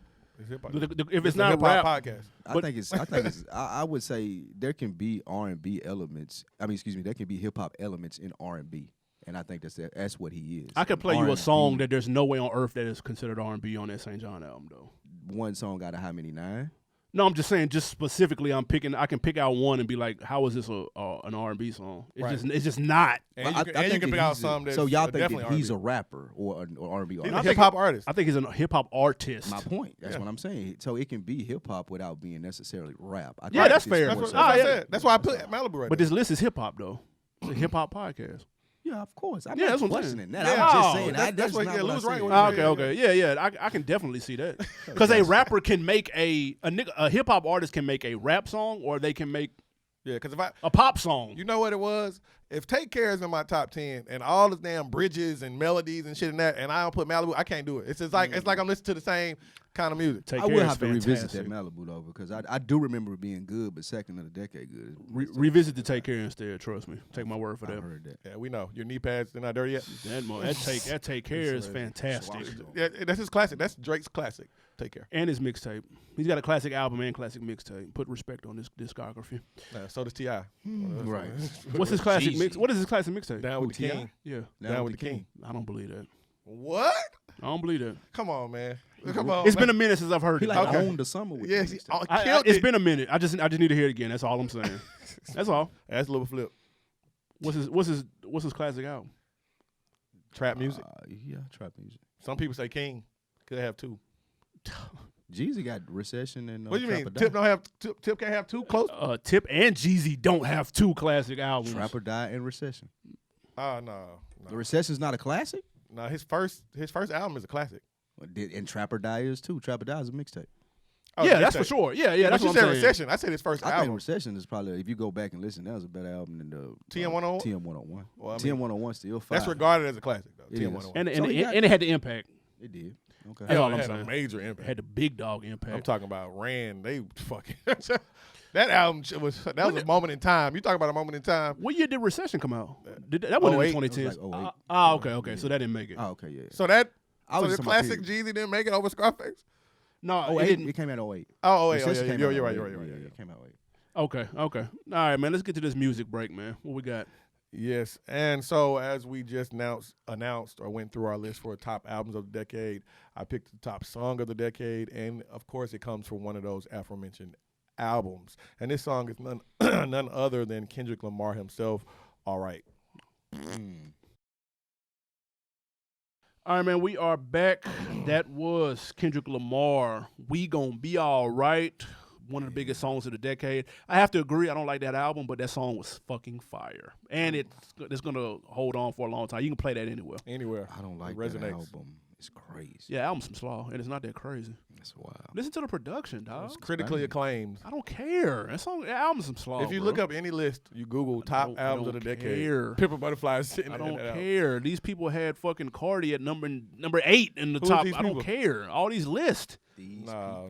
S3: hip hop.
S1: If it's
S3: a
S1: not
S3: hip-hop
S1: rap,
S3: podcast.
S2: I think it's. I would say there can be R&B elements. There can be hip hop elements in R&B, and I think that's what he is.
S1: I could play you
S2: R&B,
S1: a song that there's no way on earth that is considered R&B on that St. John album, though.
S2: one song got a how many 9?
S1: No, I'm just saying. Just specifically, I can pick out one and be like, "How is this an R&B song?" It's just not.
S3: And you
S2: I
S3: can,
S2: think
S3: pick
S2: that
S3: out
S2: he's
S3: some that's
S2: so y'all think
S3: definitely
S2: that he's a
S3: R&B.
S2: rapper or an R&B
S3: He's
S2: artist?
S3: a hip hop artist.
S1: I think he's a hip hop artist.
S2: My point. That's
S3: Yeah.
S2: what I'm saying. So it can be hip hop without being necessarily rap. I
S1: Yeah,
S2: think
S1: that's
S2: it's
S1: fair.
S2: more
S3: That's what,
S2: so-
S3: that's what I
S1: yeah.
S3: said. That's why I put Malibu right
S1: But
S3: there.
S1: this list is hip hop, though. It's a hip hop podcast.
S2: Yeah, of course. I'm
S1: Yeah,
S2: not
S1: that's what I'm
S2: questioning
S1: saying.
S2: that.
S3: Yeah.
S2: I'm just
S1: Oh,
S2: saying
S3: that's what-
S2: not
S3: yeah,
S2: what I
S3: Lou's right
S2: said.
S3: with
S1: Ah,
S3: Yeah,
S1: okay. Yeah. I can definitely see that because a rapper can make a hip hop artist can make a rap song or they can make
S3: Yeah, because if I,
S1: a pop song.
S3: you know what it was? If Take Care is in my top 10 and all the damn bridges and melodies and shit in that, and I don't put Malibu, I can't do it. It's just like it's like I'm listening to the same kind of music.
S1: Take
S2: I
S1: Care
S2: will
S1: is
S2: have to revisit
S1: fantastic.
S2: that Malibu though because I do remember it being good, but second of the decade good.
S1: Revisit the Take Care instead. Trust me. Take my word for
S2: I
S1: that.
S2: heard that.
S3: Yeah, we know your knee pads they're not dirty yet.
S1: That Take Care is fantastic.
S3: Yeah, that's his classic. That's Drake's classic. Take Care.
S1: And his mixtape. He's got a classic album and classic mixtape. Put respect on this discography.
S3: So does T.I.
S2: Right.
S1: What's his classic
S2: Jeezy.
S1: mix? What is his classic mixtape?
S3: Down with the
S2: T.I.?
S3: King.
S1: Yeah.
S3: Down with the King.
S1: I don't believe that.
S3: What?
S1: I don't believe that.
S3: Come on, man. Come on.
S1: It's
S3: man.
S1: been a minute since I've heard
S2: He
S1: it.
S2: like
S3: Okay.
S2: owned the summer with
S3: Yes,
S2: the
S3: he
S2: mixtape.
S3: killed
S1: It's
S3: it.
S1: been a minute. I just need to hear it again. That's all I'm saying. That's all.
S3: That's a little flip.
S1: What's his classic album?
S3: Trap music.
S2: Yeah, trap music.
S3: Some people say King. Could have two.
S2: Jeezy got Recession and
S3: What do you
S2: Trap
S3: mean?
S2: or Die.
S3: Tip don't have. Tip can't have two close.
S1: Tip and Jeezy don't have two classic albums.
S2: Trap or Die and Recession.
S3: Oh no.
S2: The Recession's not a classic?
S3: No, his first album is a classic.
S2: And Trap or Die is too. Trap or Die is a mixtape.
S3: Oh,
S1: Yeah,
S3: mixtape.
S1: that's for sure. Yeah,
S3: But
S1: that's
S3: you
S1: what
S3: said
S1: I'm saying.
S3: Recession. I said his first
S2: I think
S3: album.
S2: Recession is probably, if you go back and listen, that was a better album than the
S3: TM101?
S2: TM101.
S3: Well, I mean,
S2: TM101 still fire.
S3: That's regarded as a classic though.
S2: It
S3: TM101.
S2: is.
S1: And
S2: So he got-
S1: it had the impact.
S2: It did. Okay.
S1: That's all I'm
S3: It had
S1: saying.
S3: a major
S1: It
S3: impact.
S1: had the big dog impact.
S3: I'm talking about Rand. They fucking that album was a moment in time. You talking about a moment in time?
S1: What year did Recession come out? That wasn't in the
S3: 08.
S1: 2010s.
S2: It was like 08.
S1: Okay. So that didn't make it.
S2: Oh, okay, yeah.
S3: So that
S2: I
S3: so
S2: was
S3: the
S2: talking about
S3: classic
S2: period.
S3: Jeezy didn't make it over Scarface.
S1: No,
S2: Oh,
S1: it didn't.
S2: it came out 08.
S3: Oh wait,
S2: Recession came out
S3: you're right.
S2: 08.
S3: You're right.
S2: Yeah, it came out 08.
S1: Okay. All right, man. Let's get to this music break, man. What we got?
S3: Yes, and so as we just announced or went through our list for top albums of the decade, I picked the top song of the decade, and of course it comes from one of those aforementioned albums. And this song is none none other than Kendrick Lamar himself. All right.
S1: All right, man. We are back. That was Kendrick Lamar. We gonna be all right. one of the biggest songs of the decade. I have to agree. I don't like that album, but that song was fucking fire, and it's gonna hold on for a long time. You can play that anywhere.
S3: Anywhere.
S2: I don't like
S3: It
S2: that
S3: resonates.
S2: album. It's crazy.
S1: Yeah, album's some slaw, and it's not that crazy.
S2: That's wild.
S1: Listen to the production, dog.
S3: It's critically acclaimed.
S1: I don't care. That album's some slaw.
S3: If you
S1: bro.
S3: look up any list, you Google top
S1: don't-
S3: albums
S1: I
S3: of the
S1: don't
S3: decade.
S1: care.
S3: Pimp a Butterfly is sitting
S1: I
S3: in
S1: don't
S3: that album.
S1: care. These people had fucking Cardi at number 8 in the
S3: Who's
S1: top.
S3: these
S1: I don't
S3: people?
S1: care. All these lists.
S2: These
S3: No.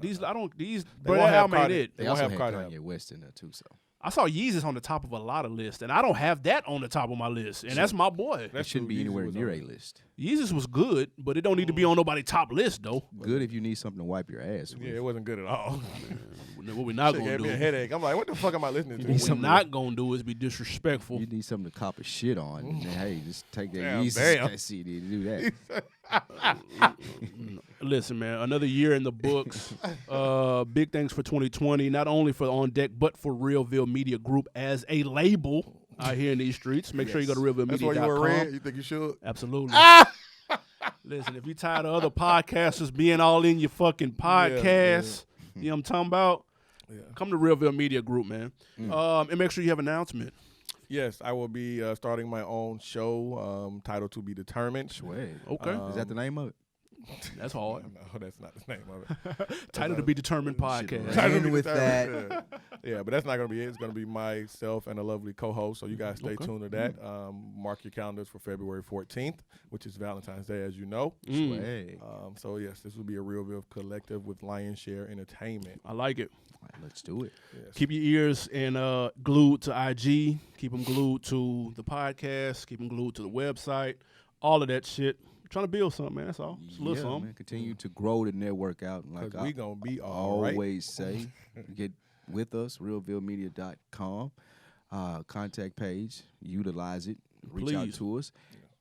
S1: These I don't. These.
S3: They
S1: Bro,
S3: won't
S1: that
S3: have
S1: album ain't
S3: Cardi.
S1: it.
S2: They
S3: They
S2: also
S3: won't
S2: had
S3: have Cardi.
S2: Kanye West in there too. So
S1: I saw Yeezus on the top of a lot of lists, and I don't have that on the top of my list. And that's my boy.
S2: it shouldn't be anywhere near a list.
S1: Yeezus was good, but it don't need to be on nobody's top list though.
S2: Good if you need something to wipe your ass with.
S3: Yeah, it wasn't good at all.
S1: What we're not
S3: Shit
S1: gonna
S3: gave me a
S1: do.
S3: headache. I'm like, what the fuck am I listening to?
S2: need
S1: What
S2: some-
S1: we're not gonna do is be disrespectful.
S2: You need something to cop a shit on. And then, hey, just take that
S3: Damn,
S2: Yeezus
S3: damn.
S2: CD to do that.
S1: Listen, man, another year in the books. Big things for 2020, not only for On Deck, but for Realville Media Group as a label out here in these streets. Make sure you go to
S3: That's why you wear
S1: realvillemedia.com.
S3: red. You think you should?
S1: Absolutely. Listen, if you're tired of other podcasters being all in your fucking podcasts, you know what I'm talking about?
S3: Yeah.
S1: Come to Realville Media Group, man. And make sure you have an announcement.
S3: Yes, I will be starting my own show, titled To Be Determined.
S2: Swag.
S1: Okay.
S2: Is that the name of it?
S1: That's hard.
S3: No, that's not the name of it.
S1: Title to be determined
S2: Shit,
S1: podcast.
S2: right.
S3: Title to
S2: End
S3: Be
S2: with
S3: Determined, Yeah, but that's not going to be it. It's going to be myself and a lovely co-host, so you guys stay
S1: Okay.
S3: tuned to that. Mark your calendars for February 14th, which is Valentine's Day, as you know.
S2: Swag.
S3: So, yes, this will be a Realville collective with Lion Share Entertainment.
S1: I like it.
S2: All right, let's do it.
S3: Yes.
S1: Keep your ears and glued to IG. Keep them glued to the podcast. Keep them glued to the website. All of that shit. Trying to build something, man. That's all. Just a little something.
S2: Man. Continue to grow the network out. And like
S3: Because we going to be
S2: I
S3: all right.
S2: always say, get with us, realvillemedia.com. Contact page. Utilize it. Reach out
S1: Please.
S2: to us.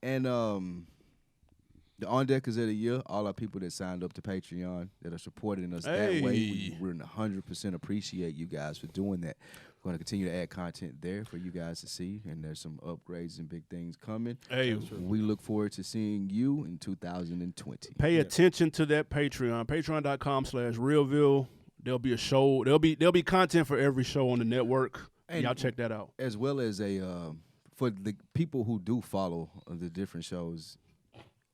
S2: And the On Deckers of the Year, all our people that signed up to Patreon that are supporting us that way, we 100% appreciate you guys for doing that. We're going to continue to add content there for you guys to see, and there's some upgrades and big things coming.
S1: Hey,
S2: We look forward to seeing you in 2020.
S1: pay attention to that Patreon. Patreon.com/Realville. There'll be a show. There'll be content for every show on the network.
S2: And-
S1: Y'all check that out.
S2: As well as for the people who do follow the different shows,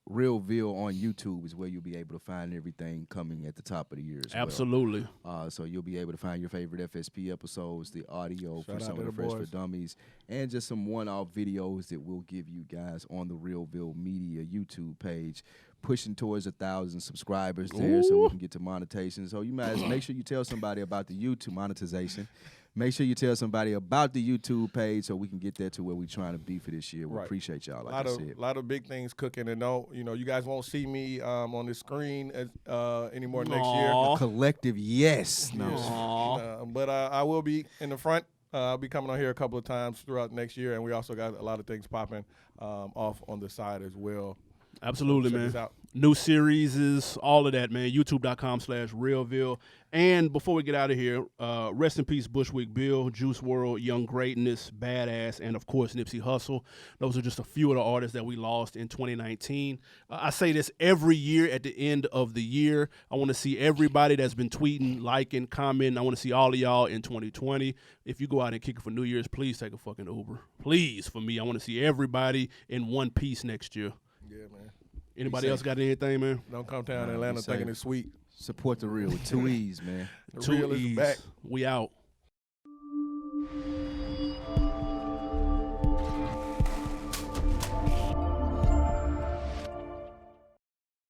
S2: Realville on YouTube is where you'll be able to find everything coming at the top of the year as
S1: Absolutely.
S2: well. So you'll be able to find your favorite FSP episodes, the audio for
S3: Shout out
S2: some
S3: to
S2: of the
S3: the
S2: Fresh for
S3: boys.
S2: Dummies, and just some one-off videos that we'll give you guys on the Realville Media YouTube page. Pushing towards 1,000 subscribers there, so we can get to monetization. So you might make sure you tell somebody about the YouTube monetization. Make sure you tell somebody about the YouTube page so we can get there to where we're trying to be for this year. We
S3: Right.
S2: appreciate y'all, like
S3: lot
S2: I
S3: of
S2: said.
S3: lot of big things cooking, and you guys won't see me on the screen anymore next year.
S1: Aw.
S2: Collective, yes. No.
S1: Aw.
S3: But I will be in the front. I'll be coming on here a couple of times throughout next year, and we also got a lot of things popping off on the side as well.
S1: Absolutely,
S3: Check
S1: man.
S3: this out.
S1: New series is all of that, man. YouTube.com/Realville. And before we get out of here, rest in peace, Bushwick Bill, Juice WRLD, Young Greatness, Badass, and of course Nipsey Hussle. Those are just a few of the artists that we lost in 2019. I say this every year at the end of the year. I want to see everybody that's been tweeting, liking, commenting. I want to see all of y'all in 2020. If you go out and kick it for New Year's, please take a fucking Uber. Please, for me. I want to see everybody in one piece next year.
S3: Yeah, man.
S1: Anybody
S2: safe.
S1: else got anything, man?
S3: Don't come down to
S2: Nah,
S3: Atlanta
S2: be
S3: thinking
S2: safe.
S3: it's sweet.
S2: Support the real with 2 E's, man.
S3: The
S1: Two
S3: real is
S1: E's.
S3: back.
S1: We out.